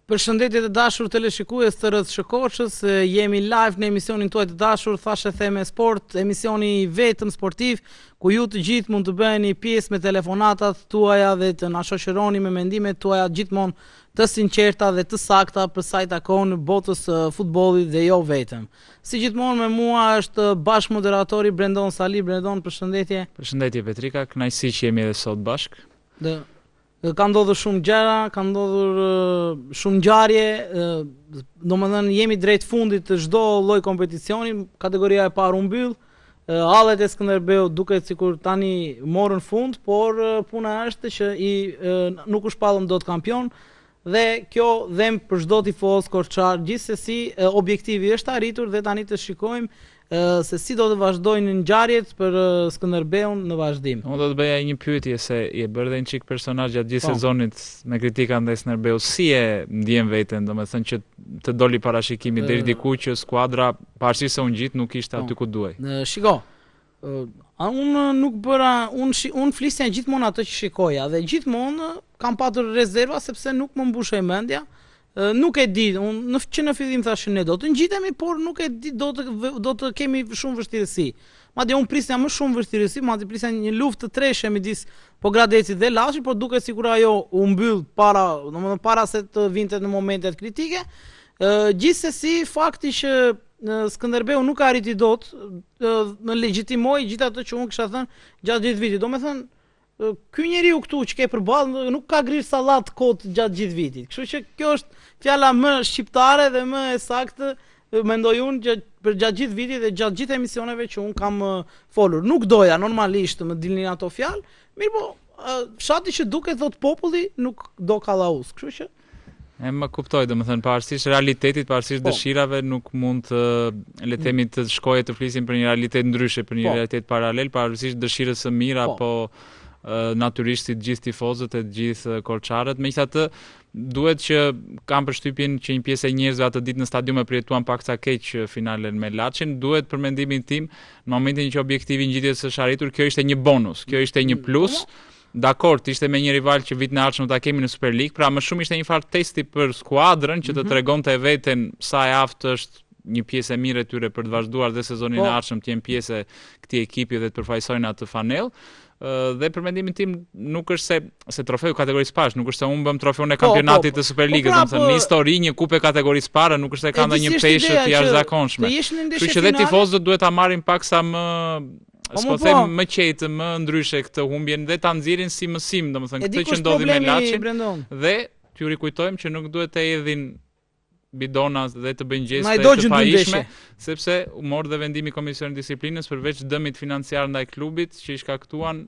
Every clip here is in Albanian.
Përshëndetje të dashur teleshikues të Rreth Shkoçës, jemi live në emisionin tuaj të dashur Thashë Theme Sport, emisioni vetëm sportiv ku ju të gjithë mund të bëheni pjesë me telefonatat tuaja dhe të na shoqëroni me mendimet tuaja gjithmonë të sinqerta dhe të sakta për sa i takon botës futbollit dhe jo vetëm. Si gjithmonë me mua është bashkë moderatori Brendon Sali. Brendon, përshëndetje. Përshëndetje Petrika, kënaqësi që jemi edhe sot bashkë. Ka ndodhur shumë gjëra, ka ndodhur shumë ngjarje, domethënë jemi drejt fundit të çdo lloj kompeticioni, kategoria e parë u mbyll, hallet e Skënderbeu duket sikur tani morën fund, por puna është që nuk u shpallëm dot kampion dhe kjo dhem për çdo tifoz korçar. Gjithsesi objektivi është arritur dhe tani të shikojmë se si do të vazhdojnë ngjarjet për Skënderbeun në vazhdim. Unë do të bëja një pyetje se i e bërë dhe një çik personazh gjatë gjithë sezonit me kritika ndaj Skënderbeut. Si e ndjen veten, domethënë që të doli parashikimi deri diku që skuadra pavarësisht se u ngjit nuk ishte aty ku duhej. Shiko, unë nuk bëra, unë flisja gjithmonë atë që shikoja dhe gjithmonë kam patur rezerva sepse nuk më mbushej mendja. Nuk e di, që në fillim thashë ne do të ngjitemi, por nuk e di, do të kemi shumë vështirësi. Madje unë prisja më shumë vështirësi, madje prisja një luftë të treshe midis Pogradecit dhe Laçit, por duket sikur ajo u mbyll para se të vinte në momentet kritike. Gjithsesi, fakti që Skënderbeu nuk arriti dot në legjitimoi gjithë ato që unë kisha thënë gjatë gjithë vitit. Domethënë, ky njeriu këtu që ke përballë nuk ka grirë sallat kot gjatë gjithë vitit. Kështu që kjo është fjala më shqiptare dhe më e saktë, mendoj unë, për gjatë gjithë vitit dhe gjatë gjithë emisioneve që unë kam folur. Nuk doja normalisht më dilnin ato fjalë, mirë po, fshati që duket thot populli nuk do kallauz. Kështu që më kuptoj, domethënë pavarësisht realitetit, pavarësisht dëshirave, nuk mund të le të themi të shkojë të flisim për një realitet ndryshe, për një realitet paralel, pavarësisht dëshirës së mirë apo natyrisht si të gjithë tifozët e të gjithë korçarët. Megjithatë, duhet që kam përshtypjen që një pjesë e njerëzve atë ditë në stadium e përjetuan pak sa keq finalen me Laçin. Duhet për mendimin tim, në momentin që objektivi i ngjitjes është arritur, kjo ishte një bonus, kjo ishte një plus. Dakor, ishte me një rival që vitin e ardhshëm do ta kemi në Super League, pra më shumë ishte një farë testi për skuadrën që të tregonte veten sa e aftë është një pjesë e mirë e tyre për të vazhduar dhe sezonin e ardhshëm të jenë pjesë e këtij ekipi dhe të përfaqësojnë atë fanell. Dhe për mendimin tim nuk është se trofeu kategorisë parë, nuk është se unë bëm trofeun e kampionatit të Superligës, domethënë në histori një kupë kategorisë parë nuk është se ka ndonjë peshë të jashtëzakonshme. Kështu që dhe tifozët duhet ta marrin paksa më më qetë, më ndryshe këtë humbjen dhe ta nxjerrin si mësim, domethënë këtë që ndodhi me Laçin. Dhe t'ju rikujtojmë që nuk duhet të hedhin bidona dhe të bëjnë gjeste të pajishme, sepse u mor dhe vendimi i Komisionit Disiplinës përveç dëmit financiar ndaj klubit që i shkaktuan,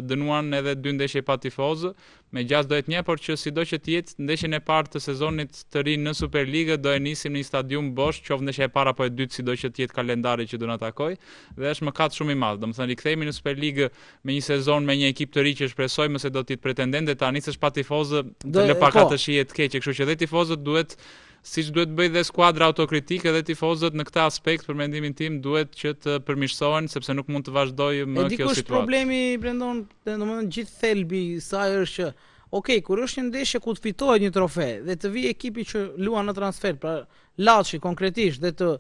dënuan edhe 2 ndeshje pa tifozë, me 6 do jetë një, por që sido që të jetë ndeshjen e parë të sezonit të ri në Superligë do e nisim në një stadium bosh, qoftë ndeshja e parë apo e dytë, sido që të jetë kalendari që do na takoj, dhe është mëkat shumë i madh. Domethënë rikthehemi në Superligë me një sezon me një ekip të ri që shpresojmë se do të jetë pretendent dhe ta nisësh pa tifozë, të lë pak atë shije të keqe, kështu që dhe tifozët duhet siç duhet bëj dhe skuadra autokritike dhe tifozët në këtë aspekt për mendimin tim duhet që të përmirësohen sepse nuk mund të vazhdojë më kjo situatë. Problemi Brendon, domethënë gjithë thelbi i saj është që kur është një ndeshje ku të fitohet një trofe dhe të vijë ekipi që luan në transfer, pra Laçi konkretisht dhe të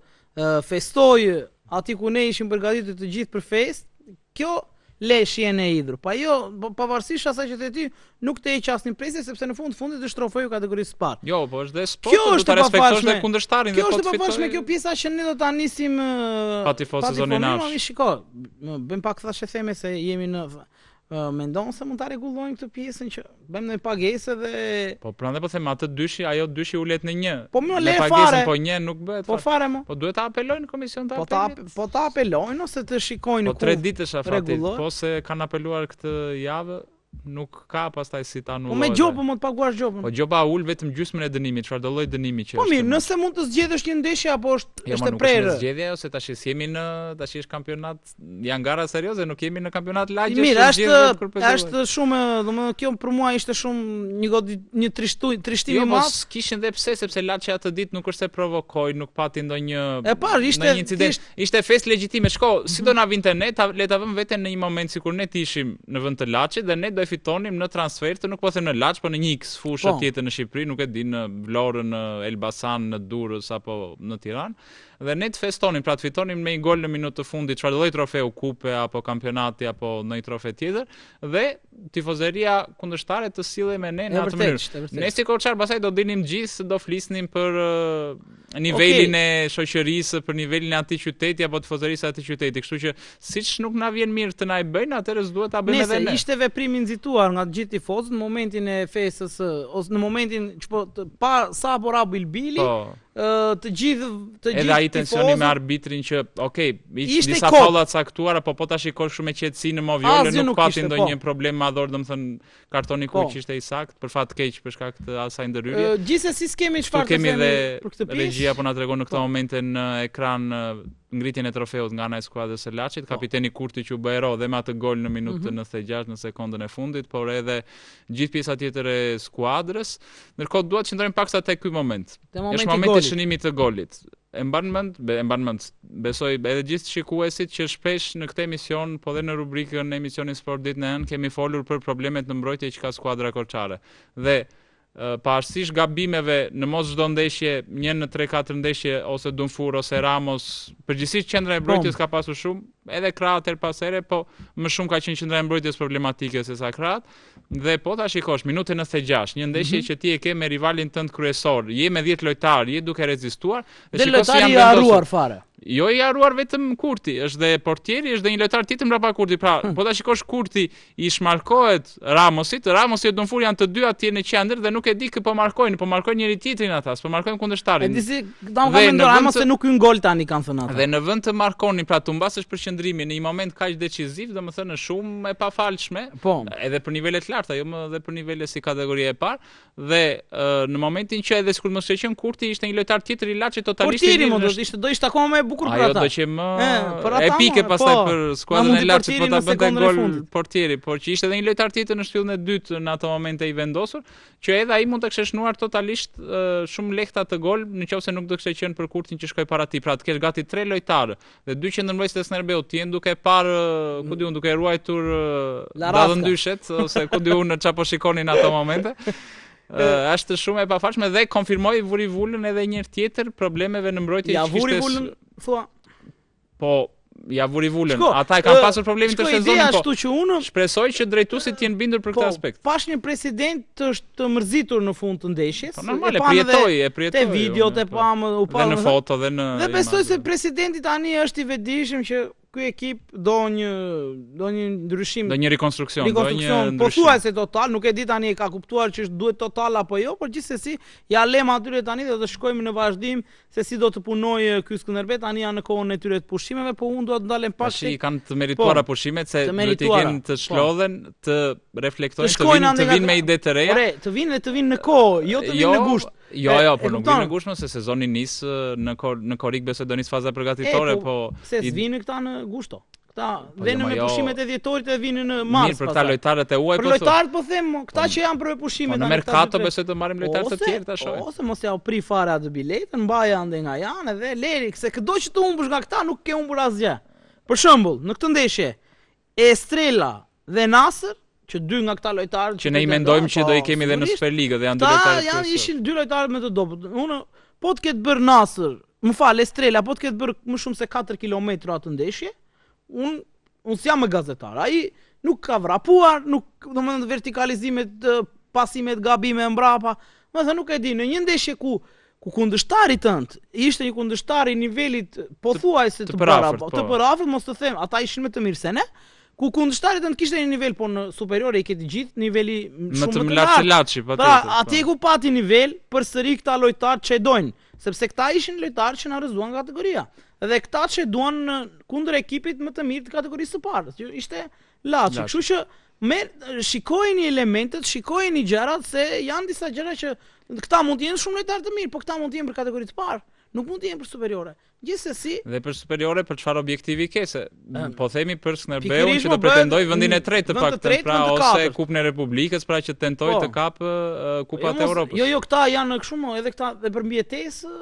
festojë aty ku ne ishim përgatitur të gjithë për festë, kjo le shihen e hidhur. Pa jo, pavarësisht asaj që te ty nuk të heq asnjë presje sepse në fundit është trofeu kategorisë së parë. Jo, po është dhe sport, do ta respektosh dhe kundërshtarin dhe po të fitoj. Kjo është e pavarshme kjo pjesa që ne do ta nisim pa tifozë sezonin e ardhshëm. Shiko, bëjmë pak thashë theme se jemi në mendon se mund ta rregullojmë këtë pjesën që bëjmë në pagesë dhe po prandaj po them atë dyshi, ajo dyshi ulet në 1. Po më le fare. Po 1 nuk bëhet. Po fare më. Po duhet ta apelojnë në komision të apelit. Po ta apelojnë ose të shikojnë ku. Po 3 ditësh afati, po se kanë apeluar këtë javë. Nuk ka pastaj si ta anullojë. Po me gjopën mund të paguash gjopën. Po gjopa ul vetëm gjysmën e dënimit, çfarë do lloj dënimi që është. Po mirë, nëse mund të zgjedhësh një ndeshje apo është e prerë. Jo, nuk është zgjedhje ose tash jemi në është kampionat, janë gara serioze, nuk jemi në kampionat lagjesh. Mirë, është shumë, domethënë kjo për mua ishte shumë një trishtim i madh. Jo, kishin dhe pse sepse Laçi atë ditë nuk është se provokoi, nuk pati ndonjë incident. Ishte festë legjitime. Shko, si do na vinte ne, le ta vëmë veten në një moment sikur ne ishim në vend të Laçit dhe ne do e fitonim në transferte, nuk po them në Laç, po në një X fushë tjetër në Shqipëri, nuk e di në Vlorën, në Elbasan, në Durrës apo në Tiranë. Dhe ne të festonim, pra të fitonim me një gol në minutë të fundit, çfarë lloj trofeu, kupe apo kampionati apo ndonjë trofe tjetër, dhe tifozeria kundërshtare të sillej me ne në atë mënyrë. Ne si koçar pastaj do dinim gjithë, do flisnim për nivelin e shoqërisë, për nivelin e atij qyteti apo tifozerisë e atij qyteti. Kështu që siç nuk na vjen mirë të na e bëjnë, atëherë duhet ta bëjmë edhe ne. Ishte veprim i nxituar nga të gjithë tifozët në momentin e festës ose në momentin pa sa apo rabu Ilbili, të gjithë edhe ai tensioni me arbitrin që disa falla të caktuara, po ta shikosh shumë me qetësi në Moviole nuk pati ndonjë problem madhor, domethënë kartoni kuq ishte i saktë, për fat keq për shkak të asaj ndërhyrje. Gjithsesi s'kemi çfarë të themi për këtë pjesë. Regjia po na tregon në këtë momente në ekran ngritjen e trofeut nga ana e skuadrës së Laçit, kapiteni Kurti që u bë ero dhe me atë gol në minutën 96 në sekondën e fundit, por edhe gjithë pjesa tjetër e skuadrës. Ndërkohë duhet të qëndrojmë paksa tek ky moment. Është momenti i shënimit të golit. E mban mend, besoj edhe gjithë shikuesit që shpesh në këtë emision, po dhe në rubrikën e emisionit Sport ditën e hënë, kemi folur për problemet në mbrojtje që ka skuadra korçare. Dhe pavarësisht gabimeve në mos çdo ndeshje, 1 në 3-4 ndeshje ose Dunfur ose Ramos, përgjithsisht qendra e mbrojtjes ka pasur shumë, edhe krahët her pas here, po më shumë ka qenë qendra e mbrojtjes problematike se sa krahët. Dhe po ta shikosh minutën 96, një ndeshje që ti e ke me rivalin tënd kryesor, je me 10 lojtar, je duke rezistuar dhe lojtari i harruar fare. Jo i harruar vetëm Kurti, është dhe portieri, është dhe një lojtar tjetër mbrapa Kurti. Pra, po ta shikosh Kurti i shmarkohet Ramosit, Ramosi e Dunfur janë të dy atje në qendër dhe nuk e di kë po markojnë njëri tjetrin ata, po markojnë kundërshtarin. E disi, ta më mendoj Ramos se nuk hyn gol tani kanë thënë ata. Dhe në vend të markonin, pra të mbasësh përqendrimin në një moment kaq decisiv, domethënë shumë e pafalshme, edhe për nivele të larta, jo më edhe për nivele si kategoria e parë, dhe në momentin që edhe sikur mos e qen Kurti ishte një lojtar tjetër i Laçit totalisht. Portieri do ishte akoma më bukur për ata. Ajo do që më epike pastaj për skuadrën e Laçit po ta bënte gol portieri, por që ishte edhe një lojtar tjetër në shtyllën e dytë në ato momente i vendosur, që edhe ai mund të kishte shnuar totalisht shumë lehta të gol nëse nuk do kishte qenë për Kurtin që shkoi para tij. Pra të kesh gati 3 lojtarë dhe 2 qendërmbrojtës të Snerbeu të jenë duke parë, ku diun, duke ruajtur dallëndyshet ose ku diun çapo shikonin ato momente. Është shumë e pafalshme dhe konfirmoi vuri vulën edhe një herë tjetër problemeve në mbrojtje që kishte. Ja vuri vulën, thua. Po, ja vuri vulën. Ata e kanë pasur problemin të sezonit, po. Shpresoj që drejtuesit të jenë bindur për këtë aspekt. Pash një president të mërzitur në fund të ndeshjes. Po normal, e prijetoi. Te videot e pamë, dhe në foto dhe në. Dhe besoj se presidenti tani është i vetëdijshëm që ky ekip do një ndryshim, do një rekonstruksion, pothuajse total, nuk e di tani e ka kuptuar që duhet total apo jo, por gjithsesi ja lëm atyre tani dhe do të shkojmë në vazhdim se si do të punojë ky Skënderbeu. Tani janë në kohën e tyre të pushimeve, po unë dua të ndalem pak. Tash i kanë të merituara pushimet se duhet të kenë të shlodhen, të reflektojnë, të vinë me ide të reja. Të vinë në kohë, jo të vinë në gusht. Jo, po nuk vinë në gusht, se sezoni nis në Korik besoj do nis faza përgatitore, po se vinë këta në gushto. Këta vënë me pushimet e dhjetorit dhe vinë në mars. Mirë, për këta lojtarët e huaj po. Për lojtarët po them, këta që janë për pushimet. Në merkato besoj të marrim lojtarë të tjerë tash. Ose mos ja u pri fare atë biletën, mbaj ande nga janë dhe leri, se çdo që të humbësh nga këta nuk ke humbur asgjë. Për shembull, në këtë ndeshje, Estrela dhe Nasër, që dy nga këta lojtarë që ne i mendojmë që do i kemi edhe në Superligë dhe janë dy lojtarë. Janë ishin dy lojtarë me të dobët. Unë po të ketë bërë Nasër, më fal, Estrela po të ketë bërë më shumë se 4 kilometra atë ndeshje, unë s'jam me gazetar. Ai nuk ka vrapuar, nuk domethënë vertikalizimet, pasimet, gabime mbrapa. Domethënë nuk e di, në një ndeshje ku kundërshtari tënd ishte një kundërshtar i nivelit pothuajse të përafërt, mos të them, ata ishin më të mirë se ne. Ku kundërshtarit tënd kishte një nivel po në superior e keti gjithë niveli shumë më të lartë. Pra, atje ku pati nivel përsëri këta lojtarë që dojnë, sepse këta ishin lojtarë që na rrezuan kategoria. Dhe këta që duan kundër ekipit më të mirë të kategorisë së parë, që ishte Laçi. Kështu që shikojeni elementet, shikojeni gjërat, se janë disa gjëra që këta mund të jenë shumë lojtarë të mirë, po këta mund të jenë për kategori të parë, nuk mund të jenë për superiore. Gjithsesi, dhe për superiore për çfarë objektivi ke se po themi për Skënderbeun që do pretendoj vendin e tretë të paktën, pra ose Kupën e Republikës, pra që tentoj të kapë Kupat e Evropës. Jo, këta janë kështu, edhe këta dhe për mbijetesë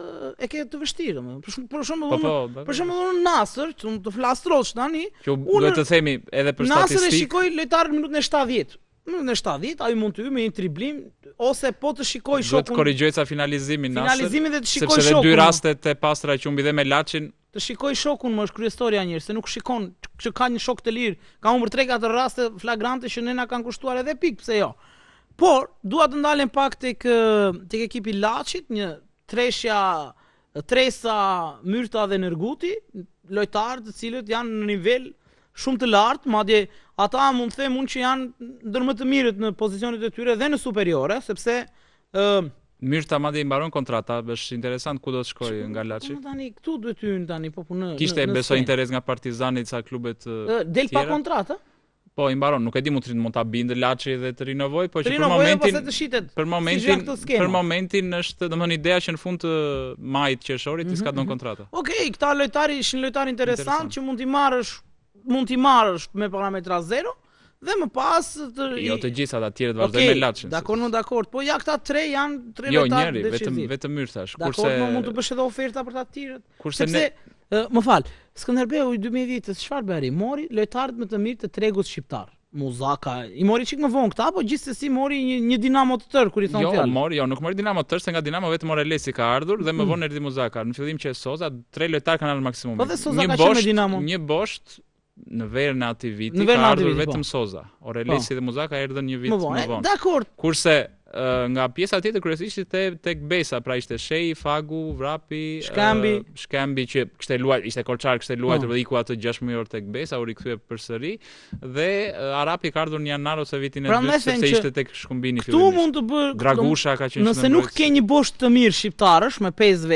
e ke të vështirë, për shembull Nasër, të flas trosh tani. Që duhet të themi edhe për statistikë. Nasër e shikoi lojtarën në minutën e 70. në 70, ai mund të hyjë me një driblim ose po të shikoj shokun. Duhet të korrigjoj ca finalizimin dhe të shikoj sepse shokun. Sepse dy rastet e pastra që humbi dhe me Laçin. Të shikoj shokun më është kryesori njerëz, se nuk shikon që ka një shok të lirë. Ka humbur 3-4 raste flagrante që ne na kanë kushtuar edhe pikë, pse jo. Por dua të ndalem pak tek ekipi Laçit, një treshja Tresa, Myrta dhe Nerguti, lojtarë të cilët janë në nivel shumë të lartë, madje ata mund të them unë që janë ndër më të mirët në pozicionet e tyre dhe në superiore, sepse Myrta madje i mbaron kontrata, është interesant ku do të shkojë nga Laçi. Tani këtu duhet të hyjnë tani po punë. Kishte besoj interes nga Partizani ca klubet del pa kontratë? Po, i mbaron, nuk e di mund ta bindë Laçi dhe të rinovoj, po që për momentin është, domethënë ideja që në fund të majit qershorit të ska don kontrata. Okej, këta lojtarë ishin lojtarë interesant që mund t'i marrësh me parametra zero. Dhe më pas jo të gjitha të tjerët vazhdojnë me Laçin. Dakor, po ja këta tre janë tre lojtarë decisiv. Jo, vetëm Myrta është. Kurse mund të bësh edhe oferta për ta të tjerët. Sepse më fal, Skënderbeu i 2010-s çfarë bëri? Mori lojtarët më të mirë të tregut shqiptar. Muzaka, i mori çik më vonë këta, po gjithsesi mori një Dinamo të tërë kur i thon fjalë. Nuk mori Dinamo të tërë, se nga Dinamo vetëm Morelesi ka ardhur dhe më vonë erdhi Muzaka. Në fillim që Soza, 3 lojtarë kanë ardhur maksimumi. Po dhe Soza ka qenë me Dinamo. Një bosht në verën e atij viti ka ardhur vetëm Soza. Orelesi dhe Muzaka erdhën një vit më vonë. Dakor. Kurse nga pjesa tjetër kryesisht tek Besa, pra ishte Shehi, Fagu, Vrapi, Shkambi që kishte luajtur, ishte Kolçar, kishte luajtur dhe iku atë 6 muaj tek Besa, u rikthye përsëri dhe Arapi ka ardhur në janar ose vitin e dytë sepse ishte tek Shkumbini fillimisht. Ktu mund të bë Dragusha ka qenë. Nëse nuk ke një bosh të mirë shqiptarësh me 5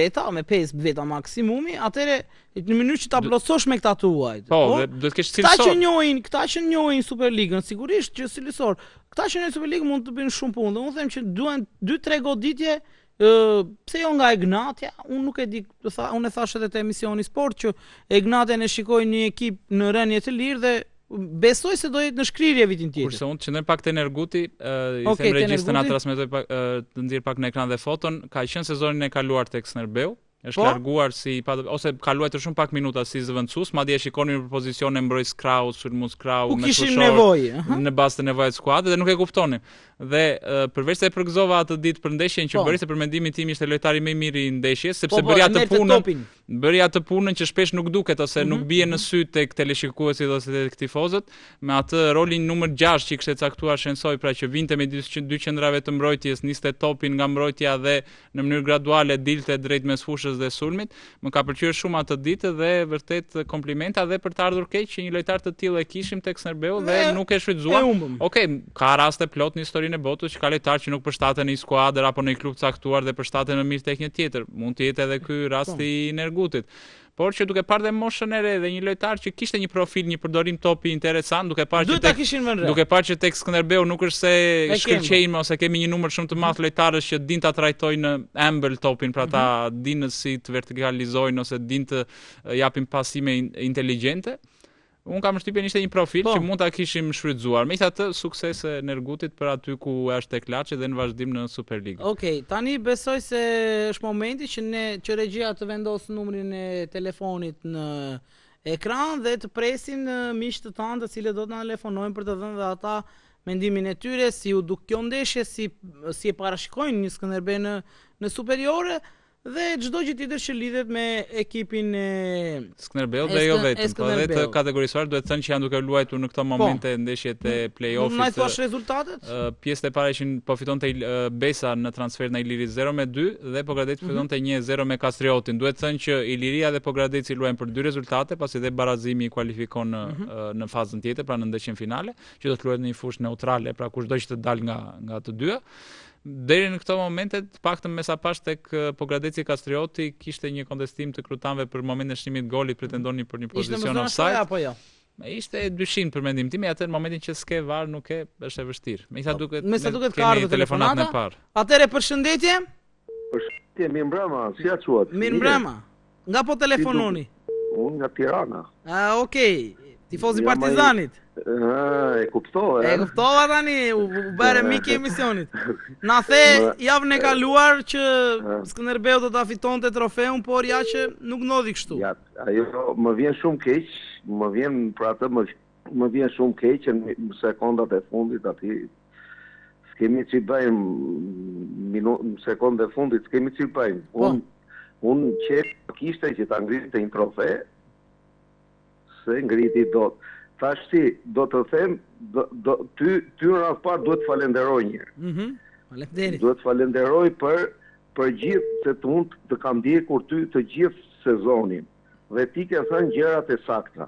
veta maksimumi, atëre në mënyrë që ta plotësosh me këta tuajt. Po, duhet të kesh cilësor. Këta që njohin Superligën, sigurisht që cilësor. Këta që në Superligë mund të bëjnë shumë punë. Unë them që duhen 2-3 goditje, pse jo nga Egnatja? Unë nuk e di, unë e thash edhe te emisioni sport që Egnatja ne shikoi një ekip në rënje të lirë dhe besoj se do jetë në shkrirje vitin tjetër. Kurse unë qëndroj pak te Nerguti, i them regjistën na transmetoj pak të nxjerr pak në ekran dhe foton, ka qenë sezonin e kaluar tek Skënderbeu. Është larguar ose ka luajtur shumë pak minuta si zëvendësues, madje e shikonin në pozicion e mbrojtës krau, sulmues krau, me nevojë, në bazë të nevojave të skuadrës dhe nuk e kuptonin. Dhe përveç se e përgëzova atë ditë për ndeshjen që bëri, se për mendimin tim ishte lojtari më i mirë i ndeshjes, sepse bëri atë punën që shpesh nuk duket ose nuk bie në sy tek teleshikuesit ose tek tifozët, me atë rolin numër 6 që kishte caktuar Shensoi, pra që vinte me dy qendrave të mbrojtjes, niste topin nga mbrojtja dhe në mënyrë graduale dilte drejt mes fushës dhe sulmit. Më ka pëlqyer shumë atë ditë dhe vërtet komplimenta dhe për të ardhur keq që një lojtar të tillë e kishim tek Skënderbeu dhe nuk e shfrytzuam. Okej, ka raste plot në historinë e botës që ka lojtar që nuk përshtaten në një skuadër apo në një klub caktuar dhe përshtaten më mirë tek një tjetër. Mund të jetë edhe ky rasti i Nergutit. Por që duke parë dhe moshën e re dhe një lojtar që kishte një profil, një përdorim topi interesant, duke parë që tek Skënderbeu nuk është se shkëlqejmë ose kemi një numër shumë të madh lojtarësh që dinë ta trajtojnë ëmbël topin, pra ta dinë si të vertikalizojnë ose dinë të japin pasime inteligjente. Unë kam shtypjen ishte një profil që mund ta kishim shfrytzuar. Megjithatë, suksese Nergutit për aty ku është tek Laçi dhe në vazhdim në Superligë. Okej, tani besoj se është momenti që regjia të vendosë numrin e telefonit në ekran dhe të presin miqtë të tanë të cilët do të na telefonojnë për të dhënë dhe ata mendimin e tyre, si u duk kjo ndeshje, si e parashikojnë një Skënderbeu në superiore. Dhe çdo gjë tjetër që lidhet me ekipin e Skënderbeu dhe jo vetëm, po edhe të kategorizuar duhet të thënë që janë duke luajtur në këto momente ndeshjet e play-offit. Nuk thash rezultatet? Pjesët e para ishin po fitonte Besa në transferin e Iliris 0-2 dhe Pogradeci fitonte 1-0 me Kastriotin. Duhet të thënë që Iliria dhe Pogradeci luajnë për 2 rezultate, pasi dhe barazimi i kualifikon në fazën tjetër, pra në ndeshjen finale, që do të luhet në një fushë neutrale, pra kushdo që të dalë nga të dyja. Deri në këto momente, paktën mesapash tek Pogradeci Kastrioti kishte një kontestim të krytanëve për momentin e shënimit të golit, pretendonin për një pozicion offside. Apo jo? Ishte dyshim për mendimin tim, atë në momentin që s'ke VAR nuk është e vështirë. Megjithatë duket ka ardhur telefonata e parë. Atëre përshëndetje. Përshëndetje, mirë mbrëma, si ja quat? Mirë mbrëma. Nga po telefononi? Unë nga Tirana. Okej. Tifozi Partizanit. E kuptova. E kuptova tani, u bëre mik i emisionit. Na the javën e kaluar që Skënderbeu do ta fitonte trofeun, por ja që nuk ndodhi kështu. Ja, ajo më vjen shumë keq, më vjen shumë keq në sekondat e fundit aty s'kemi që bëjmë sekonde fundit, s'kemi që bëjmë. Unë që kishte që ta ngrite një trofe, se ngriti dot. Tash ti, do të them, ty në radhë parë duhet falenderoj njërë. Falenderit. Duhet falenderoj për gjithë, se të mund të kam ndjekur ty të gjithë sezonin. Dhe ti ke thënë gjërat e sakta.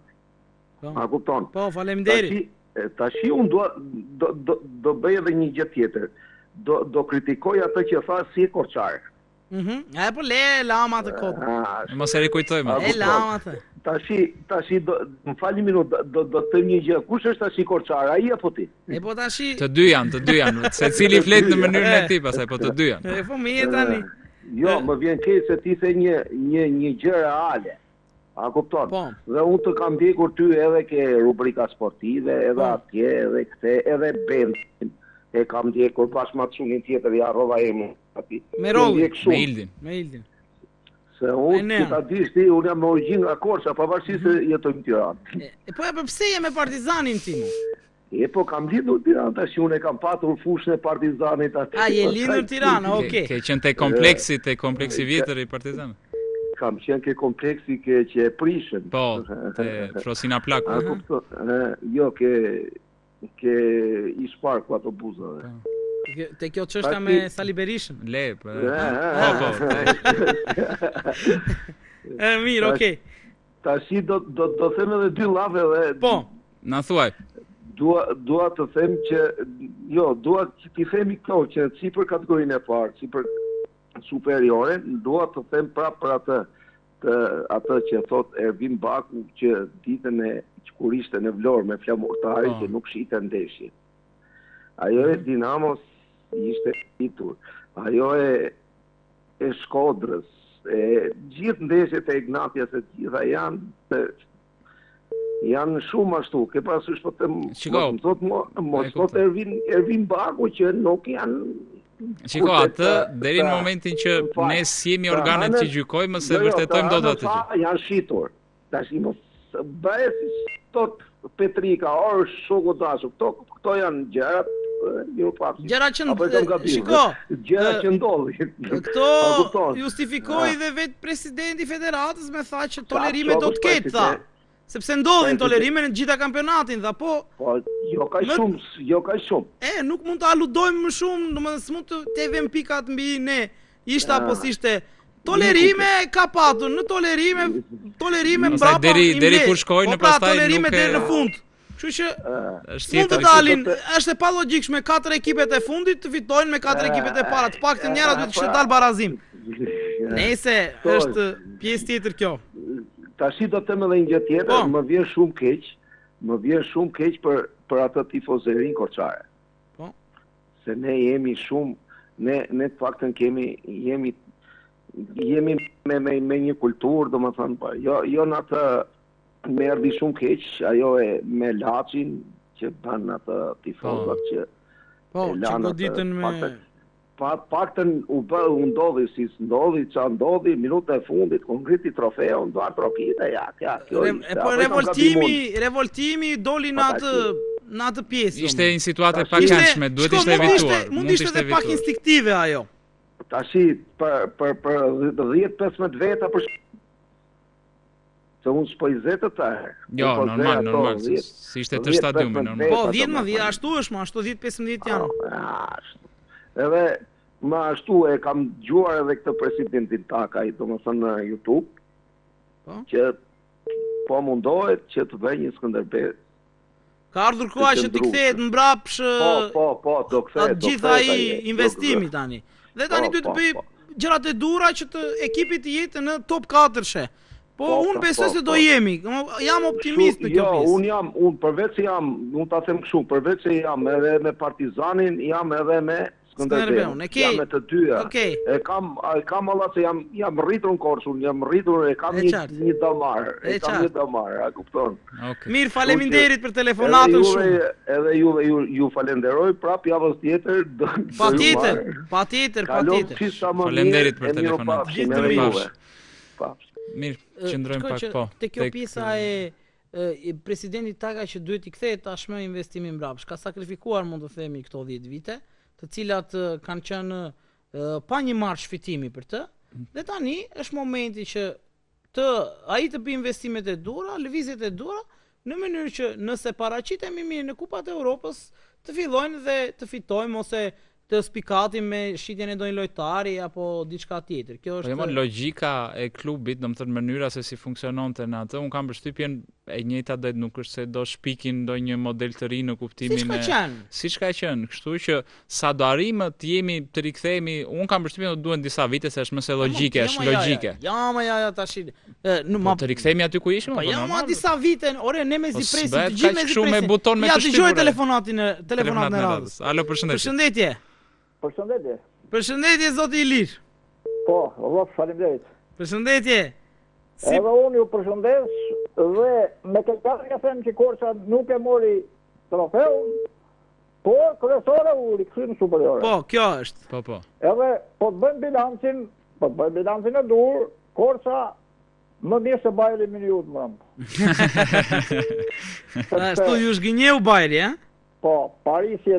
A kupton? Po, faleminderit. Tashi unë do bëj edhe një gjë tjetër. Do kritikoj atë që tha si e Korçare. E po le lama të kodë. Mos e rikujtojmë. E lama të. Tashi më fali një minutë, do të them një gjë. Kush është tashi Korçare? Ai apo ti? E po tashi. Të dy janë. Secili flet në mënyrën e tij, pastaj po të dy janë. E po mirë tani. Jo, më vjen keq se ti the një gjë reale. A kupton? Po. Dhe unë të kam ndjekur ty edhe ke rubrika sportive, edhe atje, edhe këte, edhe bendin. E kam ndjekur pas ma të shumin tjetër, ja rova e ati. Me Rolli. Me Ildin. Se unë, që ta dishti, unë jam me origjinë nga Korça, pavarësisht se jetojmë në Tiranë. Po e pse je me Partizanin ti mo? Po kam lindur në Tiranë, tash unë e kam patur fushën e Partizanit aty. Je lindur në Tiranë, okay. Ke qenë te kompleksi vjetër i Partizanit. Kam qenë ke kompleksi që e prishën. Po, te Frosina Plaku. Jo, ke Isparku ato buzave. Te kjo çështja me Sali Berishën. Le, po. Mirë, okay. Tashi do them edhe dy llave dhe po, na thuaj. Dua të them që dua që ti themi këto që si për kategorinë e parë, si për superiore, dua të them prapë për atë që thot Ervin Baku që ditën e kur ishte në Vlorë me flamurtari që nuk shite ndeshje. Ajo e Dinamos ishte fitur. Ajo e Shkodrës, gjithë ndeshjet e Ignatias e gjitha janë shumë ashtu. Ke parasysh po të mos thot Ervin Baku që nuk janë. Shiko, atë deri në momentin që ne jemi organet që gjykojmë se vërtetojmë dot atë gjë. Janë shitur. Tash mos bëj si tot Petrika, or shoku dashur. Këto janë gjërat gjëra që shiko, gjëra që ndodhin. Këto justifikoi dhe vetë presidenti i federatës me tha që tolerime do të ketë tha. Sepse ndodhin tolerime në gjitha kampionatin, dha po jo ka shumë. Nuk mund të aludojmë më shumë, domethënë s'mund të vëmë pikat mbi ne. Ishte apo s'ishte. Tolerime ka patur, në tolerime mbrapa. Deri kur shkojnë pastaj tolerime deri në fund. Kështu që mund të dalin, është e palogjikshme 4 ekipet e fundit të fitojnë me 4 ekipet e para, të paktën njëra duhet të kishte dalë barazim. Nëse është pjesë tjetër kjo. Tashi do të them edhe një gjë tjetër, më vjen shumë keq për atë tifozërin Korçare. Po. Se ne jemi shumë, ne të paktën jemi me një kulturë, domethënë, jo në atë më erdhi shumë keq, ajo me Laçin që bën atë tifozat që që goditën me paktën u ndodhi si ndodhi, ça ndodhi minuta e fundit kur ngriti trofeun, do atrokite kjo. Po revoltimi doli në atë pjesë. Ishte një situatë e pakëndshme, duhet ishte evituar. Mund ishte edhe pak instiktive ajo. Tashi për 10-15 veta për se unë s'poj zetë të Jo, normal, si ishte të stadiumi, normal. Po, 10 ashtu është, ashtu 10-15 janë. Edhe më ashtu e kam dëgjuar edhe këtë presidentin Takaj, domethënë në YouTube, që po mundohet që të bëjë një Skënderbeu. Ka ardhur koha që të kthehet mbrapsh do kthehet. Atë gjithë ai investimi tani. Dhe tani duhet të bëj gjërat e dhura që të ekipit të jetë në top 4-she. Po unë besoj se do jemi. Jam optimist në kjo pjesë. Unë përveç se unë ta them kështu, përveç se jam edhe me Partizanin, jam edhe me Skënderbeun. Jam me të dyja. E kam alla se jam rritur në Korçë, jam rritur, e kam një damar. E kam një damar, a kupton? Mirë, faleminderit për telefonatën shumë. Edhe ju falenderoj, prap javës tjetër. Patjetër. Faleminderit për telefonatën. Gjithë të mirë. Mirë, qëndrojmë pak po. Te kjo pjesa e presidentit Takaj që duhet I kthehet tashmë investimi mbrapsht. Ka sakrifikuar mund të themi këto 10 vite, të cilat kanë qenë pa një marrë shfitimi për të, dhe tani është momenti që ai të bëjë investimet e dura, lëvizjet e dura, në mënyrë që nëse paraqitemi mirë në Kupat e Europës, të fillojnë dhe të fitojmë ose të spikatim me shitjen e ndonjë lojtari apo diçka tjetër. Kjo është logjika e klubit, domethënë mënyra se si funksiononte në atë. Un kam përshtypjen e njëjta do nuk është se do shpikin ndonjë model të ri në kuptimin siç ka qenë. Kështu që sa do arrijmë të jemi të rikthehemi, un kam përshtypjen do duhen disa vite se është më se logjike, është logjike. Ja tash. Të rikthehemi aty ku ishim apo jo? Ma disa vite, ore ne mezi presim, të gjithë mezi presim. Me buton me të shtypur. Ja dëgjoj telefonatën e radhës. Alo, përshëndetje. Përshëndetje. Përshëndetje zoti Ilir. Po, faleminderit. Përshëndetje. Edhe unë ju përshëndes dhe me këtë ka them që Korça nuk e mori trofeun, por kryesore u rikthy në superiore. Po, kjo është. Po. Edhe po të bëjmë bilancin e dur, Korça më mirë se Bajri minut më rëmë. Ashtu ju zgjinjeu Bajri, Po, Parisi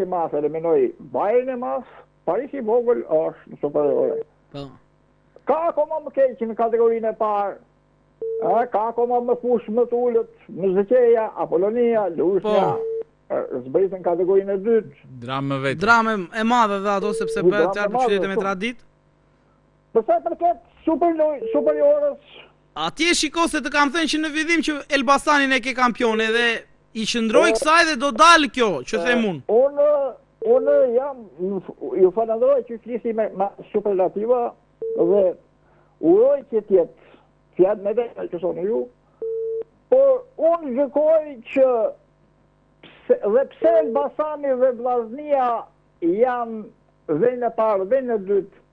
Mas eliminoi Bayern e Mas, Parisi vogël është në superiore. Po. Ka akoma më keq në kategorinë e parë. Ka akoma më fush më të ulët, Muzikeja, Apolonia, Lushnja. Zbritën kategorinë e dytë. Dramë e madhe dhe ato sepse bëhet çfarë qytete me tradit. Përsa përket superiorës. Atje shiko se të kam thënë që në fillim që Elbasanin e ke kampion edhe i qëndroj kësaj dhe do dalë kjo, që them unë. Unë jam, ju falenderoj që flisi me superlativa dhe uroj që tjetë fjat me vetë që sonë ju, por unë gjykoj që dhe pse Elbasani dhe Vllaznia janë vend e parë, vend e dytë,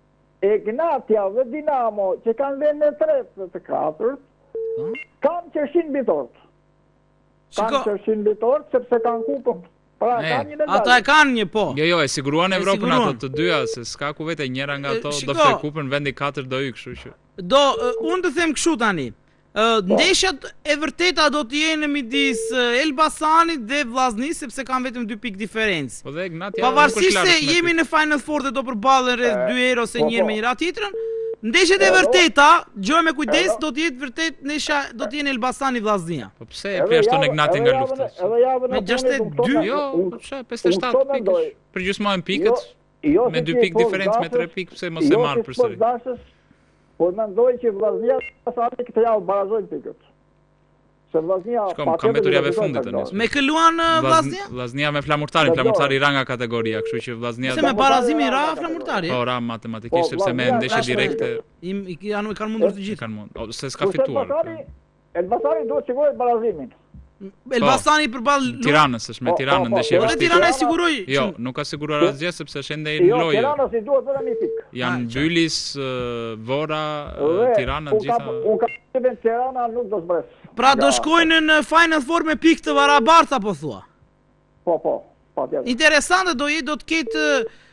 e Gnatja dhe Dinamo që kanë vend e tretë dhe të katërt, kanë qërshin bitort. Kanë qërshin bitort sepse kanë kupën. Pra, kanë një medalë. Ata e kanë një po. Jo, e siguruan Evropën ato të dyja, se s'ka ku vete njëra nga ato do fte kupën, vendi 4 do hyj, kështu që. Unë të them kështu tani. Ndeshjat e vërteta do të jenë midis Elbasanit dhe Vllaznisë sepse kanë vetëm 2 pikë diferencë. Po dhe Gnatja pavarësisht se jemi në Final Four dhe do përballen rreth 2 herë ose 1 herë me njëra tjetrën, ndeshjet e vërteta, gjoj me kujdes, do të jetë vërtet ndeshja do të jenë Elbasani Vllaznia. Po pse e plashton Gnatin nga lufta? Me 62, jo, po çfarë 57 pikë. Përgjysmojnë pikët me 2 pikë diferencë me 3 pikë, pse mos e marr përsëri. Po mendoj që Vllaznia pasati këtë javë barazojnë pikët. Se Vllaznia ka mbetur javë fundit tani. Me kë luan Vllaznia? Vllaznia me Flamurtari ra nga kategoria, kështu që Vllaznia se me barazimin ra Flamurtari. Po ra matematikisht sepse me ndeshje direkte janë kanë mundur të gjithë. Kanë mundur, se s'ka fituar. Elbasani duhet të sigurojë barazimin. Elbasani përballë Tiranës, është me Tiranën ndeshje vështirë. Tirana e siguroi. Jo, nuk ka siguruar asgjë sepse është ende në lojë. Tirana si duhet vetëm një pikë. Janë Bylis, Vora, Tirana gjitha. Unë ka vetëm Tirana nuk do zbres. Pra do shkojnë në Final Four me pikë të barabarta po thua. Po, patjetër. Interesante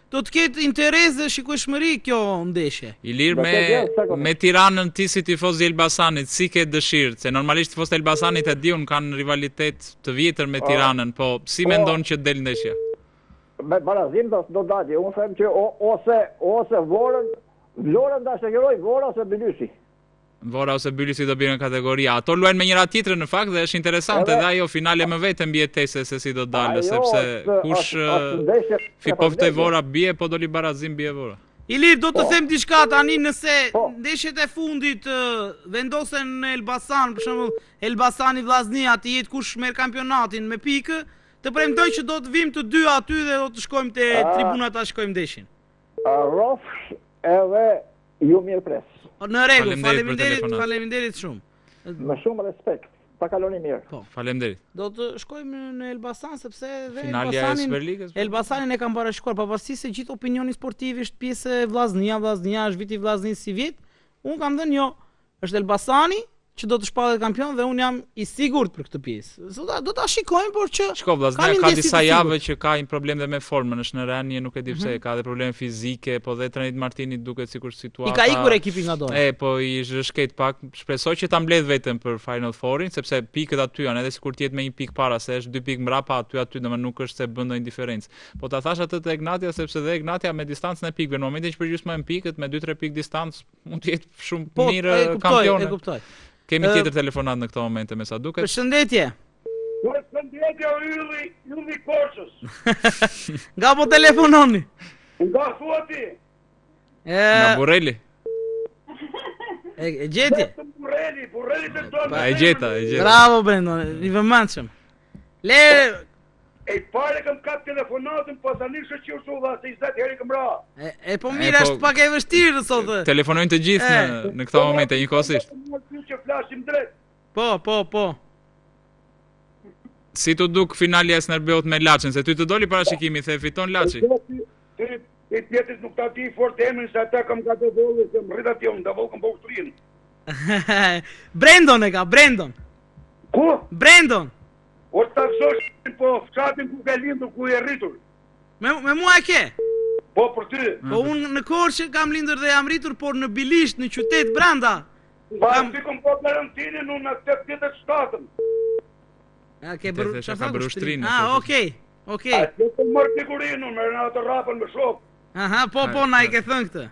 do të ketë interes dhe shikueshmëri kjo ndeshje. Ilir me Tiranën ti si tifoz i Elbasanit, si ke dëshirë, se normalisht tifoz të Elbasanit e diun kanë rivalitet të vjetër me Tiranën, po si mendon që del ndeshja? Me barazim do dalë, unë them që ose Vlorën dashë qëroj, Vora ose Bylysi. Vora ose Bylysi do bjerë në kategoria. Ato luajnë me njëra tjetrën në fakt dhe është interesante dhe ajo finale më vetë mbjetese se si do dalë, sepse kush fipoftoj Vora bie, po do li barazim bie Vora. Ilir, do të them diçka tani nëse ndeshjet e fundit vendosen në Elbasan, për shembull Elbasani Vllaznia të jetë kush merr kampionatin me pikë, të premtoj që do të vim të dy aty dhe do të shkojmë te tribuna ta shkojmë ndeshjen. Rrofsh edhe ju mirë pres. Në rregull, faleminderit shumë. Me shumë respekt. Ta kaloni mirë. Po. Faleminderit. Do të shkojmë në Elbasan sepse dhe finalja e Superligës. Elbasanin e kanë parashikuar pavarësisht se gjithë opinioni sportiv është pjesë e Vllaznia është viti Vllaznisë si vit. Unë kam thënë jo, është Elbasani që do të shpallet kampion dhe unë jam i sigurt për këtë pjesë. Do ta shikojmë, por që Shko vllaznia ka disa javë që ka një problem dhe me formën, është në rënie, nuk e di pse, ka dhe probleme fizike, po dhe trajnit Martini duket sikur situata. I ka ikur ekipi nga dorë. Po i zhshket pak, shpresoj që ta mbledh vetëm për Final Fourin, sepse pikët aty janë, edhe sikur të jetë me një pikë para, se është 2 pikë mbrapa aty, domethënë nuk është se bën ndonjë diferencë. Po ta thash atë te Ignatia sepse dhe Ignatia me distancën e pikëve, në momentin që përgjysmojnë pikët me 2-3 pikë distancë, mund të jetë shumë mirë kampion. E kuptoj. Kemi tjetër telefonat në këto momente me sa duket. Përshëndetje. Përshëndetje Ylli Korçës. Nga po telefononi? Nga thuati? Nga Burreli. E gjeti? Burreli të tonë. E gjeta. Bravo Brendon, i vëmendshëm. Le E pare kam kap telefonatën, po tani shoqë dha se 20 herë kam ra. Po mirë, është pak e vështirë sot. Telefonojnë të gjithë në këto momente njëkohësisht. Që flasim drejt. Po. Si të duk finali e Skënderbeut me Laçin, se ty të doli parashikimi the fiton Laçi. Ti tjetës nuk ta di fort emrin se ata kam gatë vollë, se më rrit atje, unë da vollë kam po ushtrin. Brendon e ka, Brendon. Ku? Brendon. O të taksoshin po fshatin ku ka lindur, ku e rritur. Me mua e ke? Po për ty. Po unë në Korçë kam lindur dhe jam rritur, por në Bilisht, në qytet brenda. Pa ti kom po garantinin unë atë ditët 7-ën. Ke bërë ushtrinë. Okej. A të të mërë figurinë unë, me në atë rapën me shok. Aha, po, na i ke thënë këtë.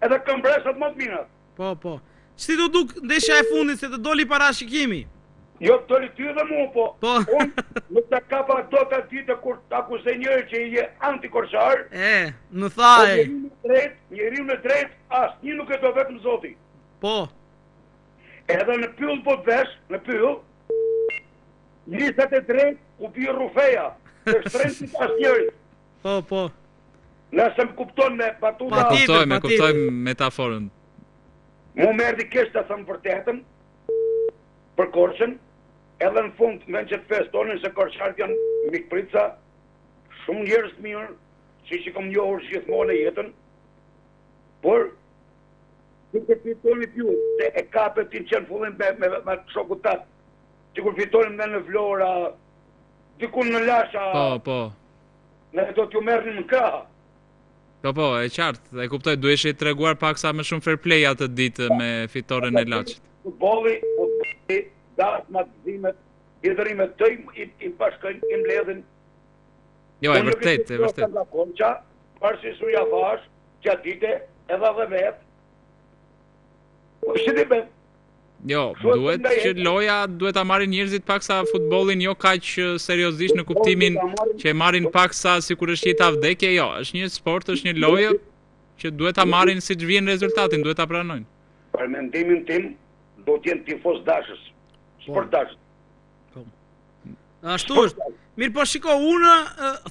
Edhe këmbresat më të minat. Po. Si të duk ndeshja e fundit se të doli parashikimi? Jo të doli ty dhe mu, po. Unë nuk të kapa do të ditë kur të akuzej njëri që i je antikorçar. Në tha e. Njeri në drejt, asë një nuk e do vetëm zoti. Po. Edhe në pyll po të vesh, në pyll, njësat e drejt u bje rufeja, të shtrenësit asë njëri. Po. Nëse më kupton me batuta... Kuptoj metaforën. Mu merdi kesh të thëmë vërtetën, për Korçën, edhe në fund, në vend që të festonin se korçarët janë mikprica, shumë njerëz të mirë, që kom njohur gjithmonë e jetën, por, ti të fitoni t'ju, se e kapet ti që në fullin me shoku tatë, që kur fitonim dhe në Vlora, dikun në Lasha, Po. Ne do t'ju merrin në kraha. Po, e qartë, e kuptoj, duhesh i treguar paksa më shumë fair play atë ditë me fitoren e Laçit. Futbolli, dash magzimet, i dhërimet të i bashkojnë, i mbledhin. Jo, e vërtet. Nga Konqa, parësi suja vash, gjatë dite, edhe dhe vetë. Po që ti be? Jo, duhet që loja duhet ta marrin njerëzit paksa futbollin jo kaq seriozisht në kuptimin që e marrin paksa sikur është jeta vdekje, jo, është një sport, është një lojë që duhet ta marrin siç vjen rezultatin, duhet ta pranojnë. Për mendimin tim, do të jenë tifoz dashës, sport dashës. Ashtu është. Mirë, po shiko, unë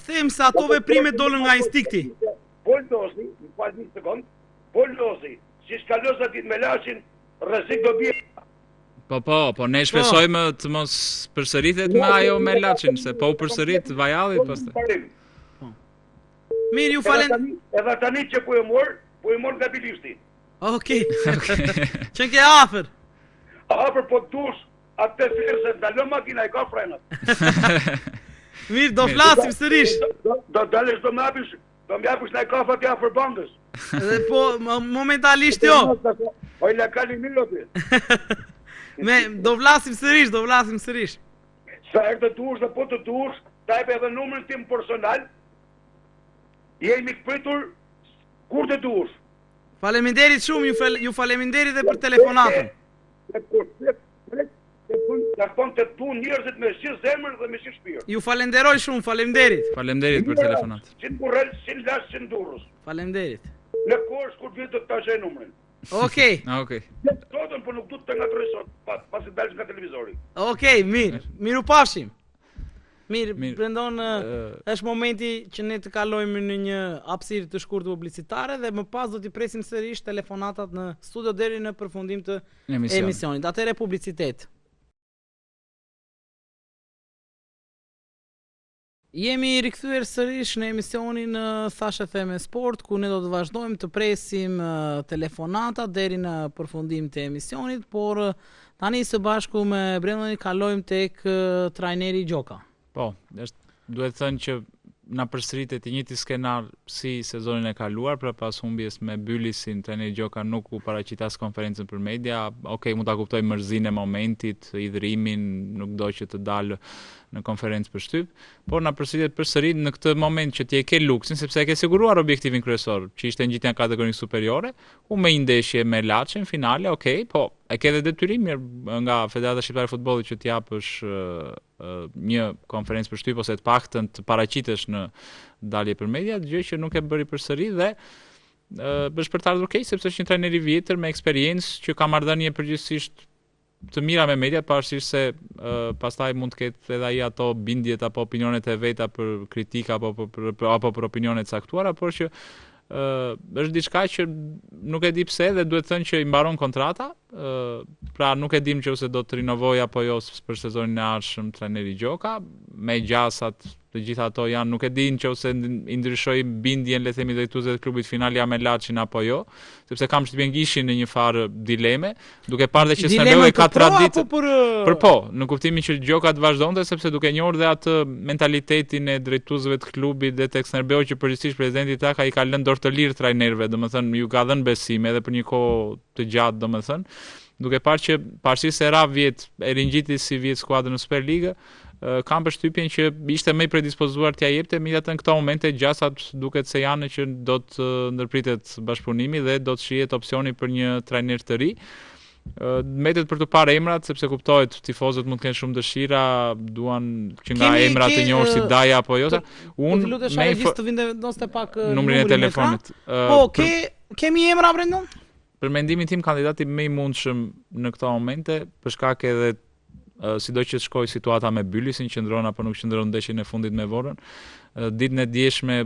them se ato veprime dolën nga instikti. Poldozi, më fal një sekond, Poldozi, si shkalos atit me Laçin, rrezik do bie. Po, ne shpresojmë të mos përsëritet me ajo me Laçin, se po u përsërit Vajallit pastaj. Mirë, ju falen. Edhe tani që po e mor nga Bilishti. Okej. Që ke afër? Afër po dush, atë se dalon makina e ka frenat. Mirë, do flasim sërish. Do dalësh do më japësh në kafe aty afër bankës. Dhe po momentalisht jo. Po i lakali miloti. Do vlasim sërish. Sa herë të dush dhe po të dush, tajp edhe numrin tim personal. Jemi këpritur kur të dush. Faleminderit shumë, ju faleminderit dhe për telefonatën. Ja kon të tu njerëzit me shi zemër dhe me shi shpirt. Ju falenderoj shumë, faleminderit. Faleminderit për telefonat. Sin Burrel, sin Laç, sin Durrës. Faleminderit. Në Korçë kur vjen të tashë numrin. Okej. Sotën po nuk du të ngatroj sot, pasi dalësh nga televizori. Okej, mirë. Miru pafshim. Mirë, Brendon, është momenti që ne të kalojmë në një hapësirë të shkurtër publicitare dhe më pas do t'i presim sërish telefonatat në studio deri në përfundim të emisionit. Atëherë publicitet. Jemi rikthyer sërish në emisionin Thashë Theme Sport, ku ne do të vazhdojmë të presim telefonata deri në përfundim të emisionit, por tani së bashku me Brendon kalojmë tek trajneri Gjoka. Po, duhet thënë që na përsëritet i njëjti skenar si sezonin e kaluar, pra pas humbjes me Bylisin, trajneri Gjoka nuk u paraqita as konferencën për media. Okej, mund ta kuptoj mërzinë e momentit, idhrimin, nuk do që të dalë në konferencë për shtyp, por na përsëritet përsëri në këtë moment që ti e ke luksin, sepse e ke siguruar objektivin kryesor, që ishte ngjitja në kategorinë superiore, u me ndeshje me Laçin finale, okej, po e ke edhe detyrim nga Federata Shqiptare e Futbollit që t'japësh një konferencë për shtyp ose të paktën të paraqitesh në dalje për media, gjë që nuk e bëri përsëri dhe është për të ardhur keq sepse është një trajner i vjetër me eksperiencë që ka marrëdhënie përgjithsisht të mira me media, pavarësisht se pastaj mund të ketë edhe ai ato bindjet apo opinionet e veta për kritika apo për opinione të caktuara, por që është diçka që nuk e di pse dhe duhet thënë që i mbaron kontrata, pra nuk e dim nëse do të rinovoj apo jo për sezonin e ardhshëm trajneri Gjoka, me gjasat të gjitha ato janë, nuk e di nëse i ndryshoj bindjen, le të themi, drejtuese të klubit final ja me Laçin apo jo, sepse kam shtypjengishin në një farë dileme, duke parë që Sneleu ka traditë për po, në kuptimin që Gjoka të vazhdonte, sepse duke njohur dhe atë mentalitetin e drejtuesve të klubit dhe tek Sneleu që përgjithsisht presidenti i tij ai ka lënë dorë të lirë trajnerëve, domethënë ju ka dhënë besim edhe për një kohë të gjatë, domethënë, duke parë që pavarësisht se ra vjet e ringjiti si vjet skuadrën në Superligë, kam përshtypjen që ishte më i predispozuar t'ia jepte, megjithatë në këto momente gjasat duket se janë që do të ndërpritet bashkëpunimi dhe do të shihet opsioni për një trajner të ri. Mbetet për të parë emrat, sepse kuptohet tifozët mund të kenë shumë dëshira, duan që nga emrat të njohur si Daja apo jo. Unë lutesh regjist të vinte donte pak numrin e telefonit. Po, kemi emra Brendon? Për mendimin tim kandidati më i mundshëm në këto momente, për shkak edhe sido që të shkoj situata me Bylisin, qëndron apo nuk qëndron ndeshjen e fundit me Vorën, ditën e dieshme,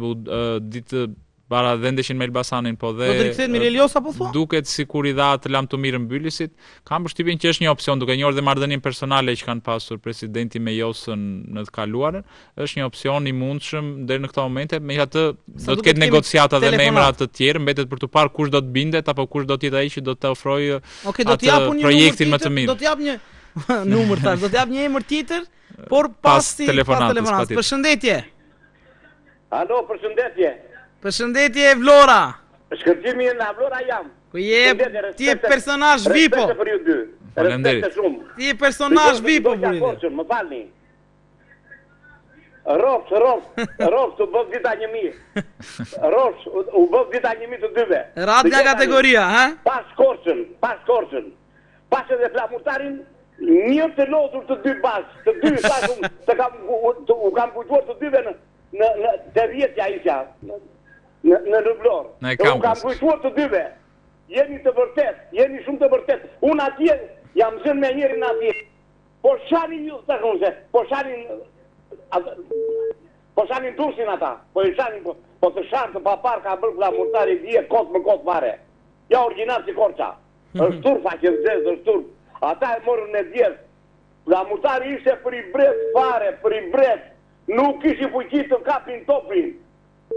ditë para dhe ndeshin me Elbasanin, po dhe do të rikthehet Mirelios apo thua? Duket sikur i dha të lam të mirën Bylisit. Kam përshtypjen që është një opsion, duke njohur dhe marrëdhënien personale që kanë pasur presidenti me Josën në të kaluarën, është një opsion i mundshëm deri në këto momente, megjithatë do të ketë negociata dhe me emra të tjerë, mbetet për të parë kush do të bindet apo kush do të jetë ai që do të ofrojë projektin më të mirë. Do të jap një numër tash, do të jap një emër tjetër, por pas telefonatës. Përshëndetje. Alo, përshëndetje. Përshëndetje Vlora. Shkëlqimi në Vlora jam. Ku je? Ti je personazh VIP. Faleminderit. Ti je personazh VIP. Më falni. Rof, u bë vita 1000. Rof, u bë vita 1000 të dyve. Radja kategoria, ha? Pas Korçën. Pas edhe Flamurtarin, një të lodhur të dy bashkë, të dy sashum, u kam kujtuar të dyve në të rjetja isha, në Vlorë. U kam kujtuar të dyve. Jeni të vërtet, jeni shumë të vërtet. Unë atje, jam zënë me njerin atje. Po shanin ju, të shunëse, po shanin dusin ata, po të shanë të papar ka bërë Flamurtari vje, kotë më kotë mare. Ja original si Korça. është turfa që vëzë, është turf. Ata e morën në djerë. Flamurtari ishte për i bret fare, për i bret. Nuk ishi fuqit të kapin topin.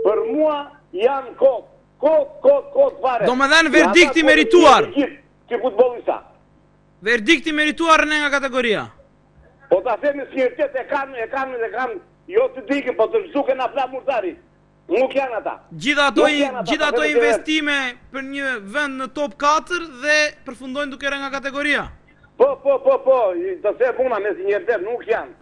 Për mua janë kot fare. Do më dhenë verdikti merituar. Që futbolista. Verdikti merituar në nga kategoria. Po ta themi sinqeritet e kanë, jo të dikin, po të zhuke në Flamurtari. Nuk janë ata. Gjitha ato investime për një vend në top 4 dhe përfundojnë duke rënë nga kategoria. Po, të se puna me sinqeritet, nuk janë.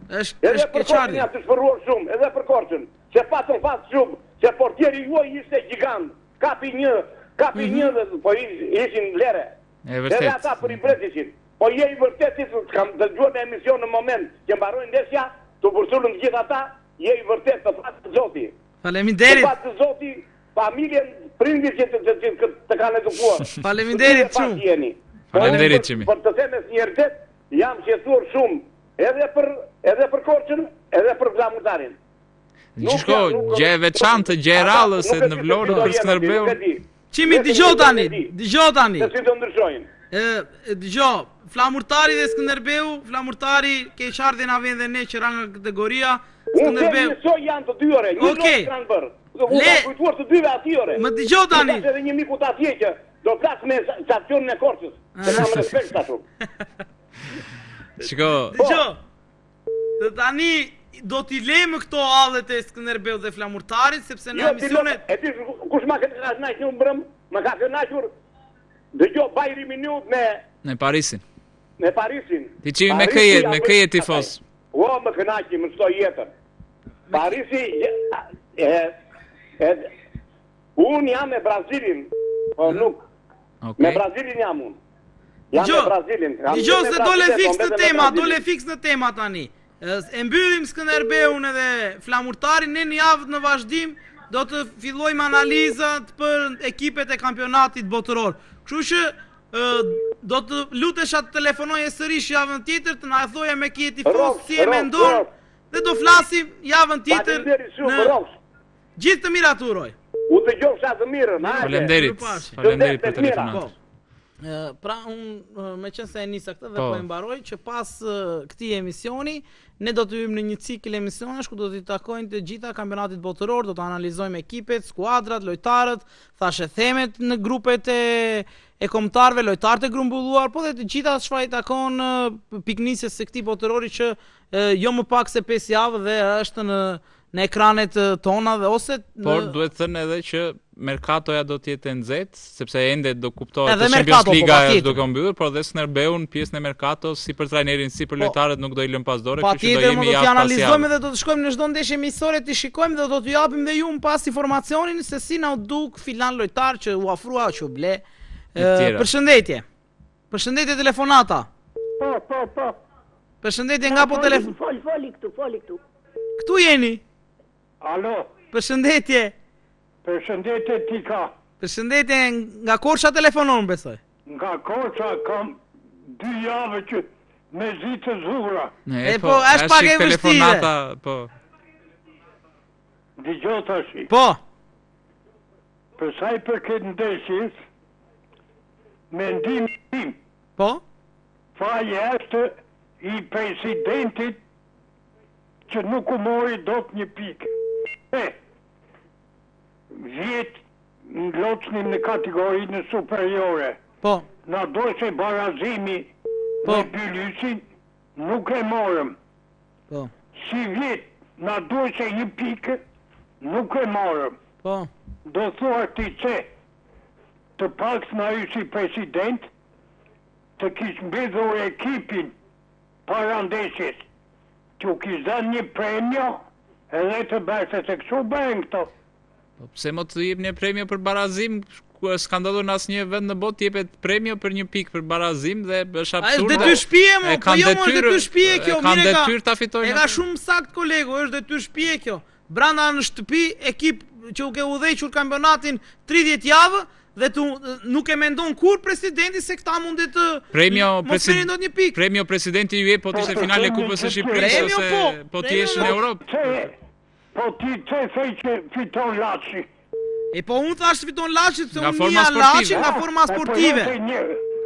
Edhe për Korçën janë të shpëruar shumë, edhe për Korçën. Se patën fatë shumë, se portieri juaj ishte gjigant. Kapi një dhe po ishin lere. Edhe ata për i bret ishin. Po je i vërtet, kam dëgjuar në emision në moment që mbarojnë ndeshja, të përsullën të gjithë ata, je i vërtet të fatë të zoti. Faleminderit. Të fatë të zoti, familjen, prindit që të kanë edukuar. Faleminderit shumë. Faleminderit Qimi. Për të theme sinqeritet, jam qetësuar shumë, edhe për Korçën, edhe për Flamurtarin. Gjishko, gjë e veçantë, gjë e rallës në Vlorë për Skënderbeun. Qimi, dëgjoj tani. Se si do ndryshojnë. Dëgjoj, Flamurtari dhe Skënderbeu, Flamurtari keqardhjen a vjen dhe ne që ra nga kategoria. Skënderbeu. Unë janë të dy ore, ju nuk kanë bërë. Unë kam kujtuar të dyve aty ore. Më dëgjoj tani. Ka edhe një miku të atje që do flas me stacionin e Korçës. Se kam respekt ashtu. Shiko. Dëgjoj. Dhe tani do t'i lejmë këto hallet e Skënderbeu dhe Flamurtarit sepse në emisionet. E ti kush ma ka kënaqur në mbrëm? Ma ka kënaqur. Dëgjoj Bayri Minut me Parisin. Me Parisin. Ti qimi me këje tifos. O, më kënaqi, më çdo jetën. Parisi unë jam me Brazilin, po nuk. Me Brazilin jam unë. Jam me Brazilin. Dëgjoj se dole fiks në tema tani. E mbyllim Skënderbeun edhe Flamurtarin, ne një javë në vazhdim do të fillojmë analizat për ekipet e kampionatit botëror. Kështu që do të lutesha të telefonoje sërish javën tjetër të na e thoje me kje tifos si e mendon dhe do flasim javën tjetër në gjithë të mirat uroj. U të gjofsha të mirën. Faleminderit për telefonat. Pra unë me qenë se e nisa këtë dhe po e mbaroj që pas këtij emisioni ne do të hyjmë në një cikël emisionesh ku do t'i takojnë të gjitha kampionatit botëror, do të analizojmë ekipet, skuadrat, lojtarët, thashë themet në grupet e kombëtarëve, lojtarët e grumbulluar, po dhe të gjitha çfarë i takon piknisjes së këtij botërori që jo më pak se 5 javë dhe është në ekranet tona dhe ose por duhet thënë edhe që Merkatoja do të jetë nxehtë, sepse ende do kuptohet se Champions Liga është duke u mbyllur, por dhe Skënderbeun pjesën e Merkatos si për trajnerin, si për lojtarët nuk do i lëm pas dore, kështu që do jemi javë pas javë. Analizojmë dhe do të shkojmë në çdo ndeshje miqësore, të shikojmë dhe do t'ju japim dhe ju pas informacionin se si na u duk filan lojtar që u afrua që u ble. Përshëndetje. Përshëndetje telefonata. Po. Përshëndetje nga po telefon. Foli këtu. Këtu jeni? Alo. Përshëndetje. Përshëndetje Tika. Përshëndetje nga Korça telefonon besoj. Nga Korça kam 2 javë që me zi të zura. Po, është pak e vështirë. Po. Dëgjoj tash. Po. Për sa i përket ndeshjes, mendimin tim. Po. Faji është i presidentit që nuk u mori dot një pikë. Vjetë në locnim në kategorinë superiore. Po. Na dojse barazimi me Bylysin, nuk e morëm. Po. Si vjetë na dojse një pikë, nuk e morëm. Po. Do thuar ti që të pak na ju si president të kishë mbledhur ekipin para ndeshjes, që u kishë dhënë një premio edhe të bërse se kështu bërën këto. Pse mo të jep një premio për barazim, s'ka ndodhur në asnjë vend në botë jepet premio për një pikë për barazim dhe është absurde. Është detyrë shtëpie mo, po jo më detyrë shtëpie kjo, kanë detyrë ta fitojnë. E ka shumë sakt kolegu, është detyrë shtëpie kjo. Brenda në shtëpi ekip që u ke udhëhequr kampionatin 30 javë dhe nuk e mendon kur presidenti se këta mundet të mos merrin dot një pikë. Premio presidenti ju jep po të ishte finale Kupës së Shqipërisë ose po ti jesh në Europë. Po ti të thej që fiton Laçi. E po unë thash fiton Laçi se unë mia Laçi nga forma sportive.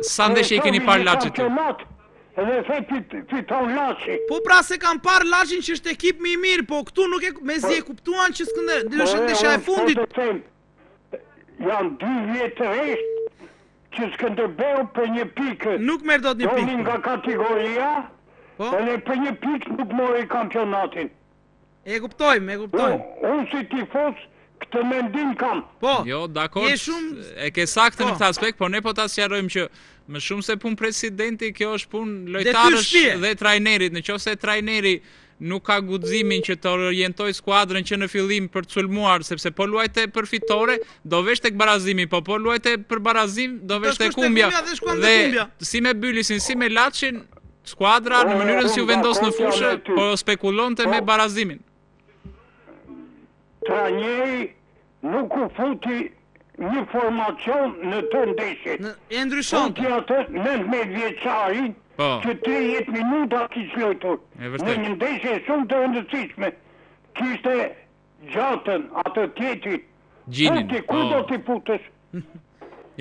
Sa ndeshje keni parë Laçit? Edhe thej fiton Laçi. Po pra se kam parë Laçin që është ekip më i mirë, po këtu nuk e mezi e kuptuan që është ndeshja e fundit. Janë 2 vjetë rresht që Skënderbeu për një pikë. Nuk merr dot një pikë. Doni nga kategoria. Po. Edhe për një pikë nuk mori kampionatin. E kuptojmë. Unë si tifos këtë mendim kam. Po. Jo, dakor. E ke saktë në këtë aspekt, por ne po ta sqarojmë që më shumë se punë presidenti, kjo është punë lojtarësh dhe trajnerit. Nëse trajneri nuk ka guximin që të orientoj skuadrën që në fillim për të sulmuar, sepse po luajte për fitore, do vesh tek barazimi, po luajte për barazim, do vesh tek humbja. Dhe si me Bylisin, si me Laçin, skuadra në mënyrën si u vendos në fushë, po spekulonte me barazimin. Trajneri nuk u futi një formacion në të ndeshjet. E ndryshon. Futi atë 19 vjeçarin që 30 minuta kishte lojtur. Në një ndeshje shumë të rëndësishme. Kishte gjatën atë tjetrit. Gjinin. Ku do t'i futesh?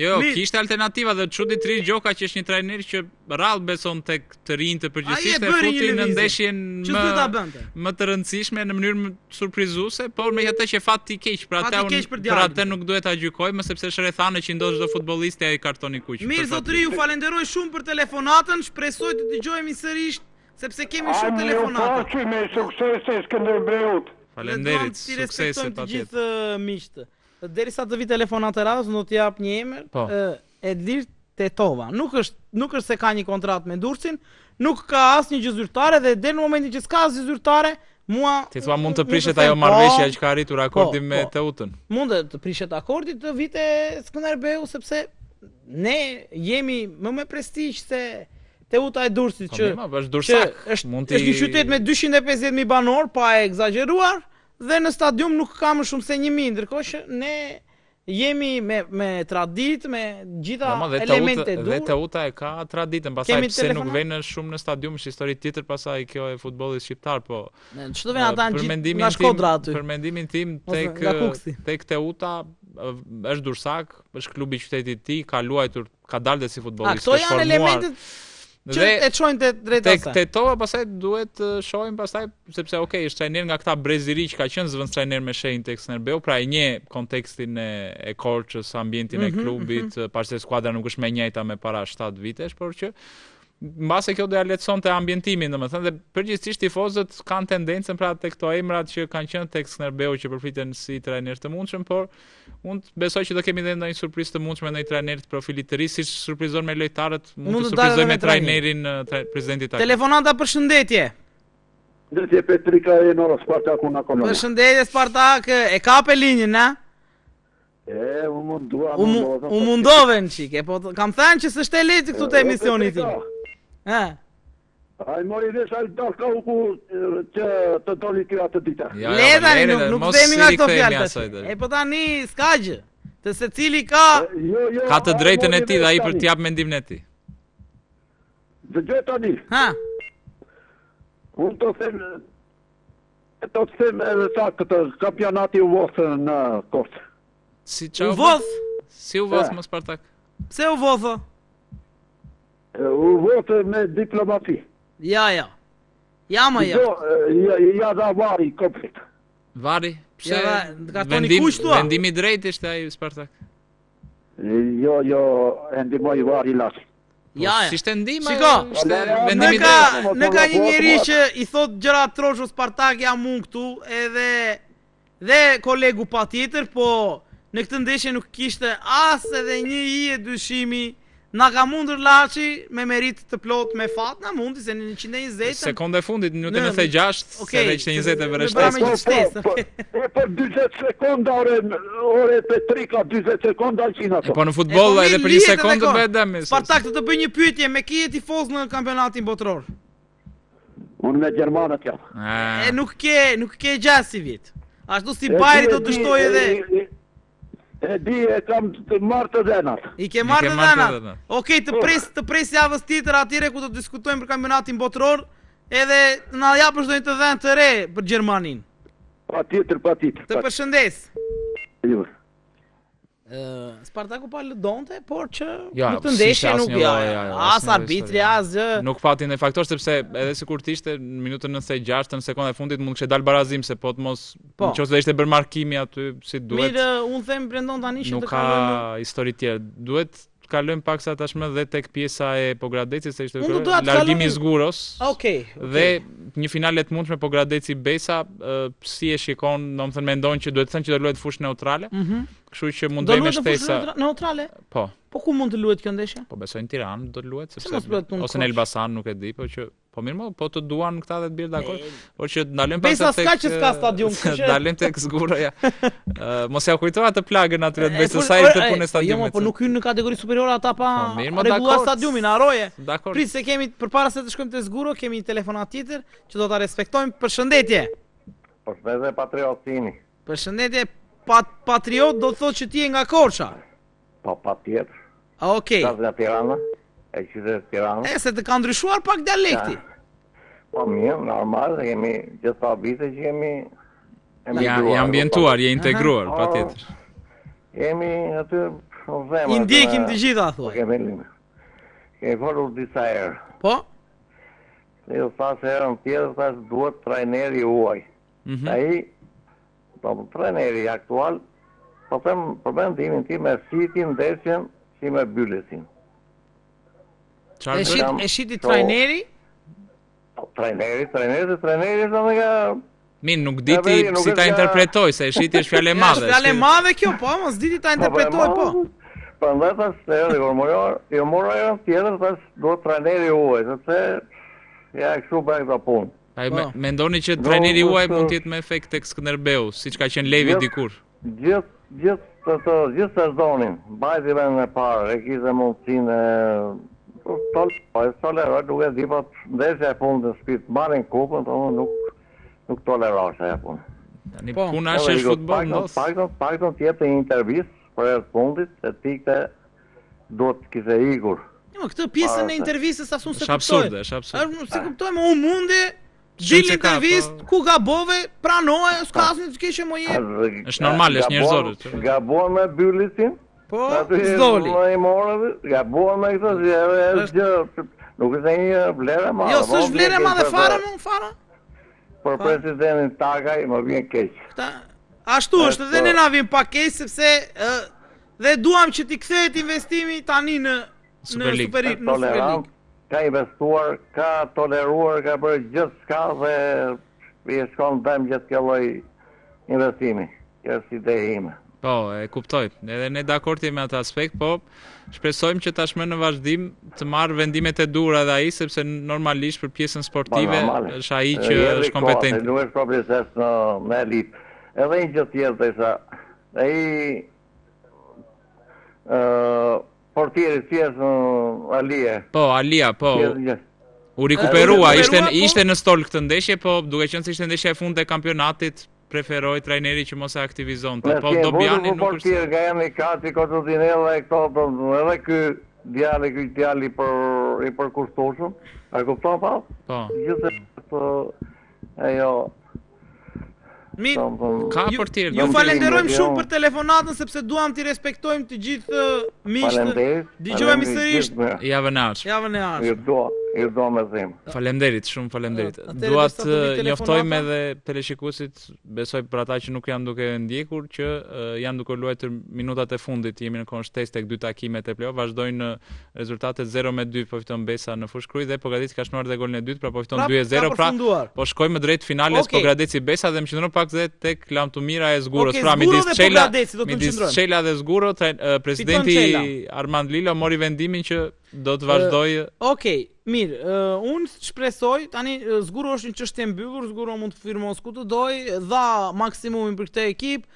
Jo, kishte alternativa dhe çuditërisht Gjoka që është një trajner që rrallë beson tek të rinjtë përgjithsisht e futi në ndeshjen më të rëndësishme në mënyrë surprizuese, por megjithatë që fati i keq, për atë nuk duhet ta gjykojmë sepse është rrethane që ndoshta çdo futbollist ai kartoni kuq. Mirë zotëri, ju falenderoj shumë për telefonatën, shpresoj të dëgjojmë sërish sepse kemi shumë telefonata. Me suksese Skënderbeut. Faleminderit, suksese patjetër. Të gjithë miqtë. Derisa të vi telefonat e radhës, do t'jap një emër, Edlir Tetova. Nuk është se ka një kontratë me Durrësin, nuk ka asnjë gjë zyrtare dhe deri në momentin që s'ka asnjë zyrtare, mua ti thua mund të prishet ajo marrëveshja që ka arritur akordi me Teutën. Mund të prishet akordi të vite Skënderbeu sepse ne jemi më me prestigj se Teuta e Durrësit që është një qytet me 250.000 banor, pa e egzageruar. Dhe në stadium nuk ka më shumë se 1.000, ndërkohë që ne jemi me traditë, me gjitha elemente dur. Dhe Teuta e ka traditën, pastaj pse nuk vjen shumë në stadium, është histori tjetër pastaj kjo e futbollit shqiptar, po. Çdo vjen ata nga Shkodra aty. Për mendimin tim tek Teuta është Durrësak, është klubi i qytetit të tij, ka luajtur, ka dalë si futbollist. Këto janë elementet që e çojnë te drejta tek Tetova, pastaj duhet shohim pastaj sepse okay, është trajner nga këta Breziri që ka qenë zëvendës trajner me shenjë tek Skënderbeu, pra e njeh kontekstin e Korçës, ambientin e klubit, pasi skuadra nuk është më e njëjta me para 7 vitesh, por që mbase kjo do ja lehtësonte ambientimin, domethënë, dhe përgjithsisht tifozët kanë tendencën pra tek këto emrat që kanë qenë tek Skënderbeu që përfiten si trajner të mundshëm, por unë besoj që do kemi edhe ndonjë surprizë të mundshme ndonjë trajner të profilit të ri, siç surprizon me lojtarët, mund të surprizojë me trajnerin, presidentin i. Telefonata, përshëndetje. Përshëndetje Petrika e Nora Spartaku na kono. Përshëndetje Spartak, e kape linjën, na? U mundove në qike, po kam thënë që s'është e lehtë këtu te emisioni tim. Ai mori vesh ai dal ka ku që të doli kjo atë ditë. Letani nuk themi nga këto fjalë. E po tani s'ka gjë. Të secili ka të drejtën e tij dhe ai për të jap mendimin e tij. Dëgjoj tani. Unë të them edhe sa këtë kampionati u vodhë në Korçë. Si çau? U vodh? Si u vodh më Spartak? Pse u vodhë? U vodhë me diplomati. Ja. Ja da vari komplet. Vari? Pse? Vendimi i drejtë ishte ai Spartak. Jo, e ndihmoi vari Laçi. Ja. Si ishte ndihma? Shiko, vendimi i drejtë. Në ka një njeri që i thot gjëra troshë Spartak jam unë këtu, edhe kolegu patjetër, po në këtë ndeshje nuk kishte as edhe një hije dyshimi. Na ka mundur Laçi me merit të plot me fat, na mundi se në 120. Sekonda e fundit, në minutën 96, se në 120 e vëreshtes. Për 20 sekonda ore Petrika 20 sekonda qina. Po në futboll edhe për 1 sekondë bëhet dëm. Spartak të bëj një pyetje, me ki je tifoz në kampionatin botror? Unë me gjermanët jam. Nuk ke gjasi vit. Ashtu si Bajri do dështoj edhe. E di e kam të marrë të dhenat. I ke marrë të dhenat? Okej, të pres javës tjetër atyre ku do të diskutojmë për kampionatin botror, edhe na japësh ndonjë të dhenë të re për Gjermanin. Patjetër. Të përshëndes. Jo. Spartaku pa lëdonte, por që në të ndeshje nuk as arbitri, as gjë. Nuk pati në faktor sepse edhe sikur të ishte në minutën 96 në sekondën e fundit mund kishte dalë barazim se po të mos nëse ishte bërë markimi aty si duhet. Mirë, unë them Brendon tani që nuk ka histori tjetër. Duhet kalojmë paksa tashmë dhe tek pjesa e Pogradecit se ishte largimi i Zguros. Okej. Dhe një finale të mundshme Pogradeci Besa, si e shikon, domethënë mendon që duhet të thënë që do luhet fushë neutrale. Kështu që mund të bëjmë shtesa neutrale. Po. Po ku mund të luhet kjo ndeshje? Po besoj në Tiranë do të luhet sepse ose në Elbasan nuk e di, po që po mirë, po të duan këta dhe të bjerë dakord. Por që ndalojmë pas tek Besa s'ka stadium, ndalojmë tek Zguroja. Mos ja kujtova të plagën aty të Besës sa i të punë stadiumit. Jo, po nuk hyn në kategori superiore ata pa rregulluar stadiumin, haroje. Prit se kemi përpara se të shkojmë te Zguro, kemi një telefonat tjetër që do ta respektojmë. Përshëndetje. Përshëndetje Patriotini. Përshëndetje Patriot do të thotë që ti je nga Korça. Po patjetër. Okej. Nga Tirana. E qytetit Tirana. Se të ka ndryshuar pak dialekti. Po mirë, normal, jemi gjitha vite që jemi ambientuar, je integruar, patjetër. Jemi aty në zemër. I ndjekim të gjitha, thuaj. Kemi folur disa herë. Po? Se ju thasë herën tjetër, thasë duhet trajneri huaj. Ai, trajneri aktual, po them për mendimin tim me shiti ndeshjen si me Byllesin. E shiti trajneri? Trajneri është edhe nga... Min, nuk diti si ta interpretoj, se e shiti është fjale madhe. Është fjale madhe kjo, po, mos diti ta interpretoj, po. Prandaj tash, jo mora herën tjetër, tash duhet trajneri huaj, sepse ja kështu bëjnë këto punë. Mendoni që trajneri huaj mund të jetë me efekt tek Skënderbeu, siç ka qenë Levi dikur? Gjithë sezonin, mbajtjeve në parë, e kishte mundësinë toleroj, duke di po ndeshja e fundit të shtëpit marrin kupën, nuk tolerosh ajo punë. Tani puna është futboll, mos. Pakton tjetë një intervistë për herë të fundit, se tikte duhet të kishte ikur. Jo, këtë pjesën e intervistës asun se kuptoj. Është absurde. Se kuptoj, më unë mundi Dil intervistë ku gabove, pranoje, s'ka asnjë të keqe më jetë. Është normal, është njerëzore. Gabuan me Byllisin. Po, s'doli. Gabuan me këtë, nuk është një vlerë e madhe. Jo, s'është vlerë e madhe fare, fare. Për presidentin Takaj më vjen keq. Ashtu është, dhe ne na vjen pak keq sepse dhe duam që t'i kthehet investimi tani në Superligë. Ka investuar, ka toleruar, ka bërë gjithë s'ka dhe i shkon dëm gjithë kjo lloj investimi. Kjo është ideja ime. Po, e kuptoj. Edhe ne dakord jemi me atë aspekt, po shpresojmë që tashmë në vazhdim të marrë vendimet e duhura edhe ai, sepse normalisht për pjesën sportive është ai që është kompetent. Nuk është problematik në elitë. Edhe një gjë tjetër thjesha. Ai portieri si është Alia. Po, Alia, po. U rikuperua, ishte në stol këtë ndeshje, po duke qenë se ishte ndeshja e fundit e kampionatit, preferoi trajneri që mos e aktivizonte. Po Dobjani nuk është. Portieri ka jemi Kati Kototinella e këto, edhe ky djali i përkushtueshëm. A kupton pa? Po. Gjithsesi ajo ka portier. Ju falenderojmë shumë për telefonatën sepse duam t'i respektojmë të gjithë miqtë. Dëgjojmë sërish javën e ardhshme. Javën e ardhshme. Ju do me zemë. Faleminderit, shumë faleminderit. Dua të njoftojmë edhe teleshikuesit, besoj për ata që nuk janë duke ndjekur, që janë duke luajtur minutat e fundit, jemi në kohën shtesë tek dy takimet e play-off, vazhdojnë rezultatet 0-2 po fiton Besa në Fushkruj dhe Pogradeci ka shnuar dhe golin e dytë, pra po fiton 2-0, pra po shkojmë drejt finales Pogradeci Besa dhe më qëndron pak tek Lamtumira e Zgurës, pra midis Çela dhe Zguro, presidenti Armand Lilo mori vendimin që do të vazhdoj. Okej, mirë, unë shpresoj, tani Zguro është një çështje e mbyllur, Zguro mund të firmos ku të doj, dha maksimumin për këtë ekip.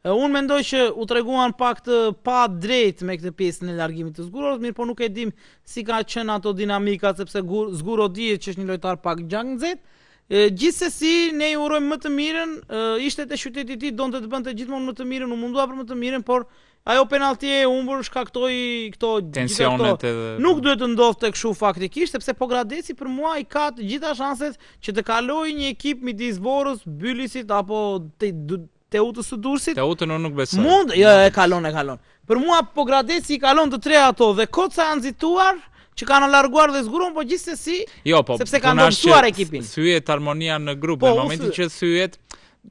Unë mendoj që u treguan pak të pa drejt me këtë pjesën e largimit të Zguros, mirë po nuk e dim si ka qenë ato dinamika, sepse Zguro dihet që është një lojtar pak gjaknxet. Gjithsesi ne ju urojmë më të mirën, ishte te qyteti i tij, donte të bënte gjithmonë më të mirën, u mundua për më të mirën, por ajo penaltia e humbur shkaktoi këto tensionet edhe nuk duhet të ndodhte kështu faktikisht, sepse Pogradeci për mua i ka të gjitha shanset që të kalojë një ekip midis Borës, Byllisit apo Teutës së Durrësit. Teutën unë nuk besoj. Mund, jo, e kalon. Për mua Pogradeci i kalon të tre ato dhe Koca janë nxituar që kanë larguar dhe Zguron, po gjithsesi, sepse kanë ndërtuar ekipin. Thyet harmonia në grup, në momentin që thyet,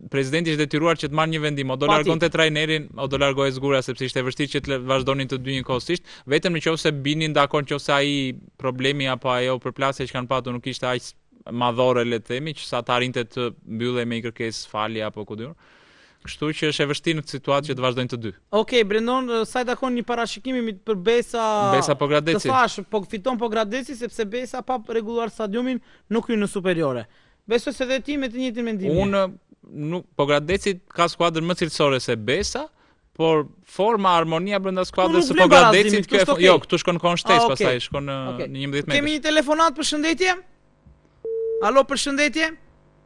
presidenti është detyruar që të marrë një vendim, o do largonte trajnerin, o do largohej Zgura, sepse ishte vështirë që të vazhdonin të dy njëkohësisht, vetëm nëse binin dakord, nëse ai problemi apo ajo përplasje që kanë patur nuk ishte aq madhore, le të themi, që sa të arrinte të mbyllej me një kërkesë falje apo ku diun. Kështu që është e vështirë në situatë që të vazhdojnë të dy. Okej, Brendon, sa i takon një parashikimi për Besa Pogradeci. Të thash, fiton Pogradeci sepse Besa pa rregulluar stadiumin nuk hyn në superiore. Besoj se dhe ti me të njëjtin mendim. Unë Pogradeci ka skuadër më cilësore se Besa, por forma, harmonia brenda skuadrës së Pogradecit, këtu shkon kohën shtesë, pastaj shkon në 11 metra. Kemi një telefonat, përshëndetje? Alo, përshëndetje?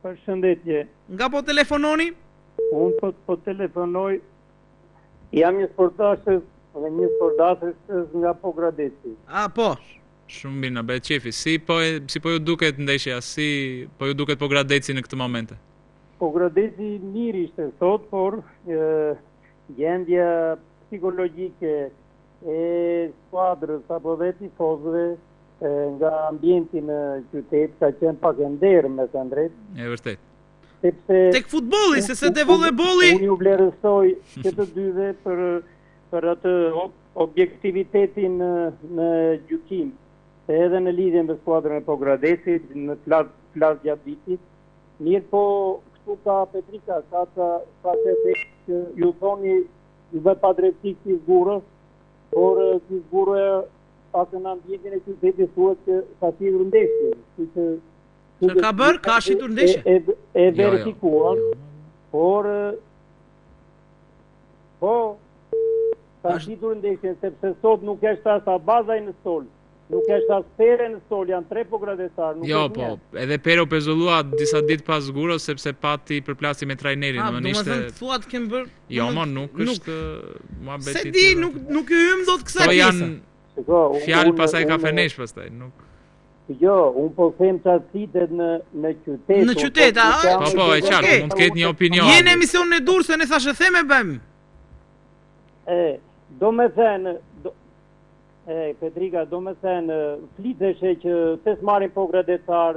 Përshëndetje. Nga po telefononi? Unë po telefonoj, jam një sportashës dhe një sportashës nga Pogradeci. Po. Shumë mirë, bëhet qefi. Si po ju duket ndeshja, si po ju duket Pogradeci në këtë momente? Pogradeci mirë ishte sot, por gjendja psikologjike e skuadrës apo dhe tifozëve nga ambienti në qytet ka qenë pak e nderë, me thënë drejt. E vërtet. Sepse tek futbolli, se te volejbolli. Unë ju vlerësoj që të dyve për atë objektivitetin në gjykim, se edhe në lidhje me skuadrën e Pogradesit, në plas gjatë vitit, mirë po këtu ka Petrika, ka që ju thoni dhe pa drejtësi këti zgurës, por këti zgurë pasë në ambientin e qytetit thuhet që ka shitur ndeshje. Që ka bërë, ka shitur ndeshje? E verifikuar, por ka shitur ndeshje, sepse sot nuk është as Abazaj në stol, nuk është as Pere në stol, janë 3 Pogradetar. Jo, po, edhe Pere u pezullua disa ditë pas zgurës, sepse pati përplasi me trajnerin. Do me thënë thuat kemë bërë... Jo, nuk është... Se di, nuk ju ymë do të kësa pjesë. Fjalë pasaj ka fenesh pastaj, nuk... Jo, unë po them që citet në qytet. Në qytet, a? Po, e qartë, mund të ketë një opinion. Jene emision në dur se ne thashe theme bëjmë. Do me thënë, Petrika, do me thënë, fliteshe që të s'marin Pogradetar,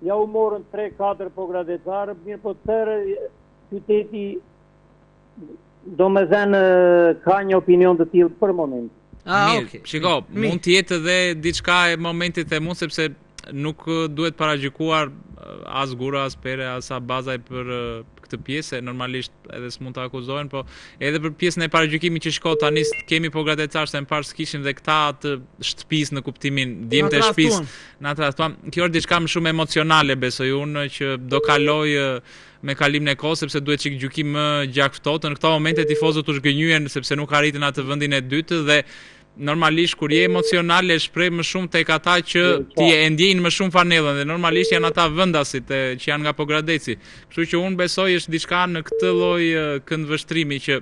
ja u morën 3-4 Pogradetar, mirë po tërë qyteti, do me thënë, ka një opinion të tillë për moment. Mirë, shiko, mund të jetë edhe diçka e momentit e mund, sepse nuk duhet paragjykuar as Gura, as Pere, as Abazaj për këtë pjesë, normalisht edhe s'mund të akuzohen, po edhe për pjesën e paragjykimit që shko tani kemi Pogradecar se më parë s'kishin dhe këta të shtëpis në kuptimin djemtë e shtëpis na trashtuan. Kjo është diçka më shumë emocionale, besoj unë, që do kaloj me kalimin e kohës, sepse duhet çik gjykim më gjakftotë. Në këto momente tifozët u zgënjyen sepse nuk arritën atë vendin e dytë dhe normalisht kur je emocional e shpreh më shumë tek ata që ti e ndjejnë më shumë fanellën dhe normalisht janë ata vendasit që janë nga Pogradeci. Kështu që unë besoj është diçka në këtë lloj këndvështrimi që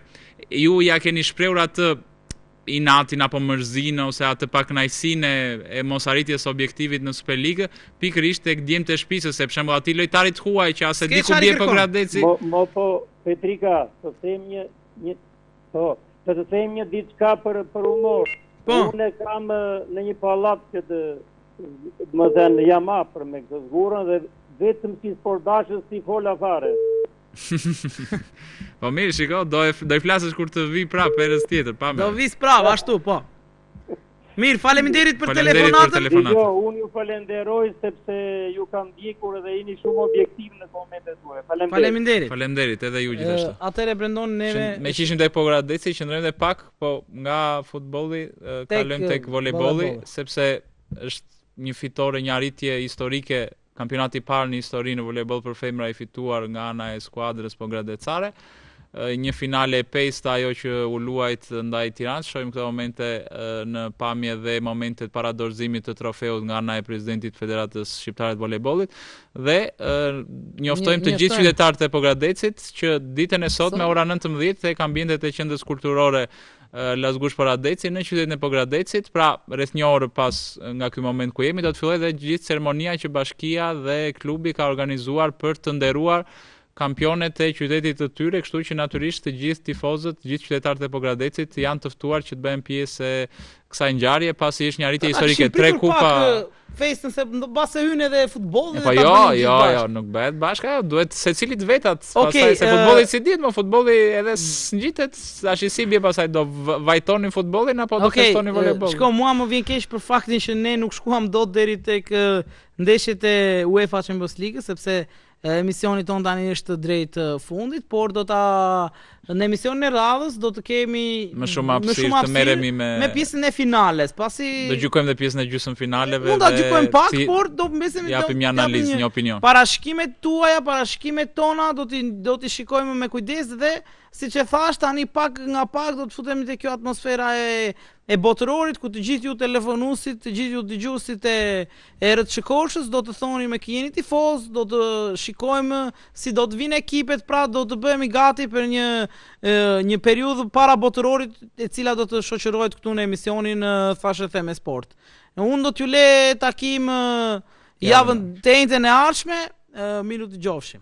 ju ja keni shprehur atë inatin apo mërzinë ose atë pakënaqësinë e mosarritjes objektivit në Superligë, pikërisht tek djemtë e shtëpisë, se për shembull aty lojtarit huaj që as e di ku bie Pogradeci. Po Petrika, të them një diçka për humor. Unë kam në një pallat që më thënë jam afër me këtë zgurën dhe vetëm si sportdashës si fola fare. Po mirë, shiko, do i flasësh kur të vi prapë herës tjetër, pa më. Do vis prapë ashtu, po. Mirë, faleminderit për telefonatën. Jo, unë ju falenderoj sepse ju kam ndjekur dhe jeni shumë objektiv në komentet tuaja. Faleminderit. Faleminderit edhe ju gjithashtu. Atëherë Brendon neve me që ishim tek Pogradeci, qëndrojmë edhe pak, po nga futbolli kalojmë tek volejbolli, sepse është një fitore, një arritje historike, kampionati i parë në histori në volejboll për femra i fituar nga ana e skuadrës pogradecare. Një finale e pejsta ajo që u luajt ndaj Tiranës, shohim këto momente në pamje dhe momentet para dorëzimit të trofeut nga ana e presidentit Federatës Shqiptare të Volejbollit dhe njoftojmë të gjithë qytetarët e Pogradecit që ditën e sotme ora 19 tek ambientet e qendrës kulturore Lazgush Poradeci në qytetin e Pogradecit, pra rreth një orë pas nga ky moment ku jemi, do të fillojë dhe gjithë ceremonia që bashkia dhe klubi ka organizuar për të nderuar kampionet e qytetit të tyre, kështu që natyrisht të gjithë tifozët, të gjithë qytetarët e Pogradecit janë të ftuar që të bëhen pjesë e kësaj ngjarje, pasi është një arritje historike, 3 kupa. Festën se mbase hyn edhe futbolli. Po jo, nuk bëhet bashkë, duhet secilit vetat, pastaj se futbolli si dihet, më futbolli edhe ngjitet, tash si bie pastaj do vajtonin futbollin apo do festonin volejbollin. Shko, mua më vjen keq për faktin që ne nuk shkuam dot deri tek ndeshjet e UEFA Champions League, sepse emisioni ton tani është drejt fundit, por do ta në emisionin e radhës do të kemi më shumë hapësirë të merremi me pjesën e finales, pasi do gjykojmë edhe pjesën e gjysmëfinaleve. Mund ta gjykojmë pak, por do mbesemi japim një analizë, një opinion. Parashkimet tuaja, parashkimet tona do t'i shikojmë me kujdes dhe siç e thash tani pak nga pak do të futemi te kjo atmosfera e botërorit ku të gjithë ju telefonuesit, të gjithë ju dëgjuesit e RTSH-s do të thoni me kë jeni tifoz, do të shikojmë si do të vinë ekipet, pra do të bëhemi gati për një periudhë para botërorit e cila do të shoqërohet këtu në emisionin Thashë Them Sport. Unë do t'ju le takim javën të njëjtën e ardhshme, miru të gjofshim.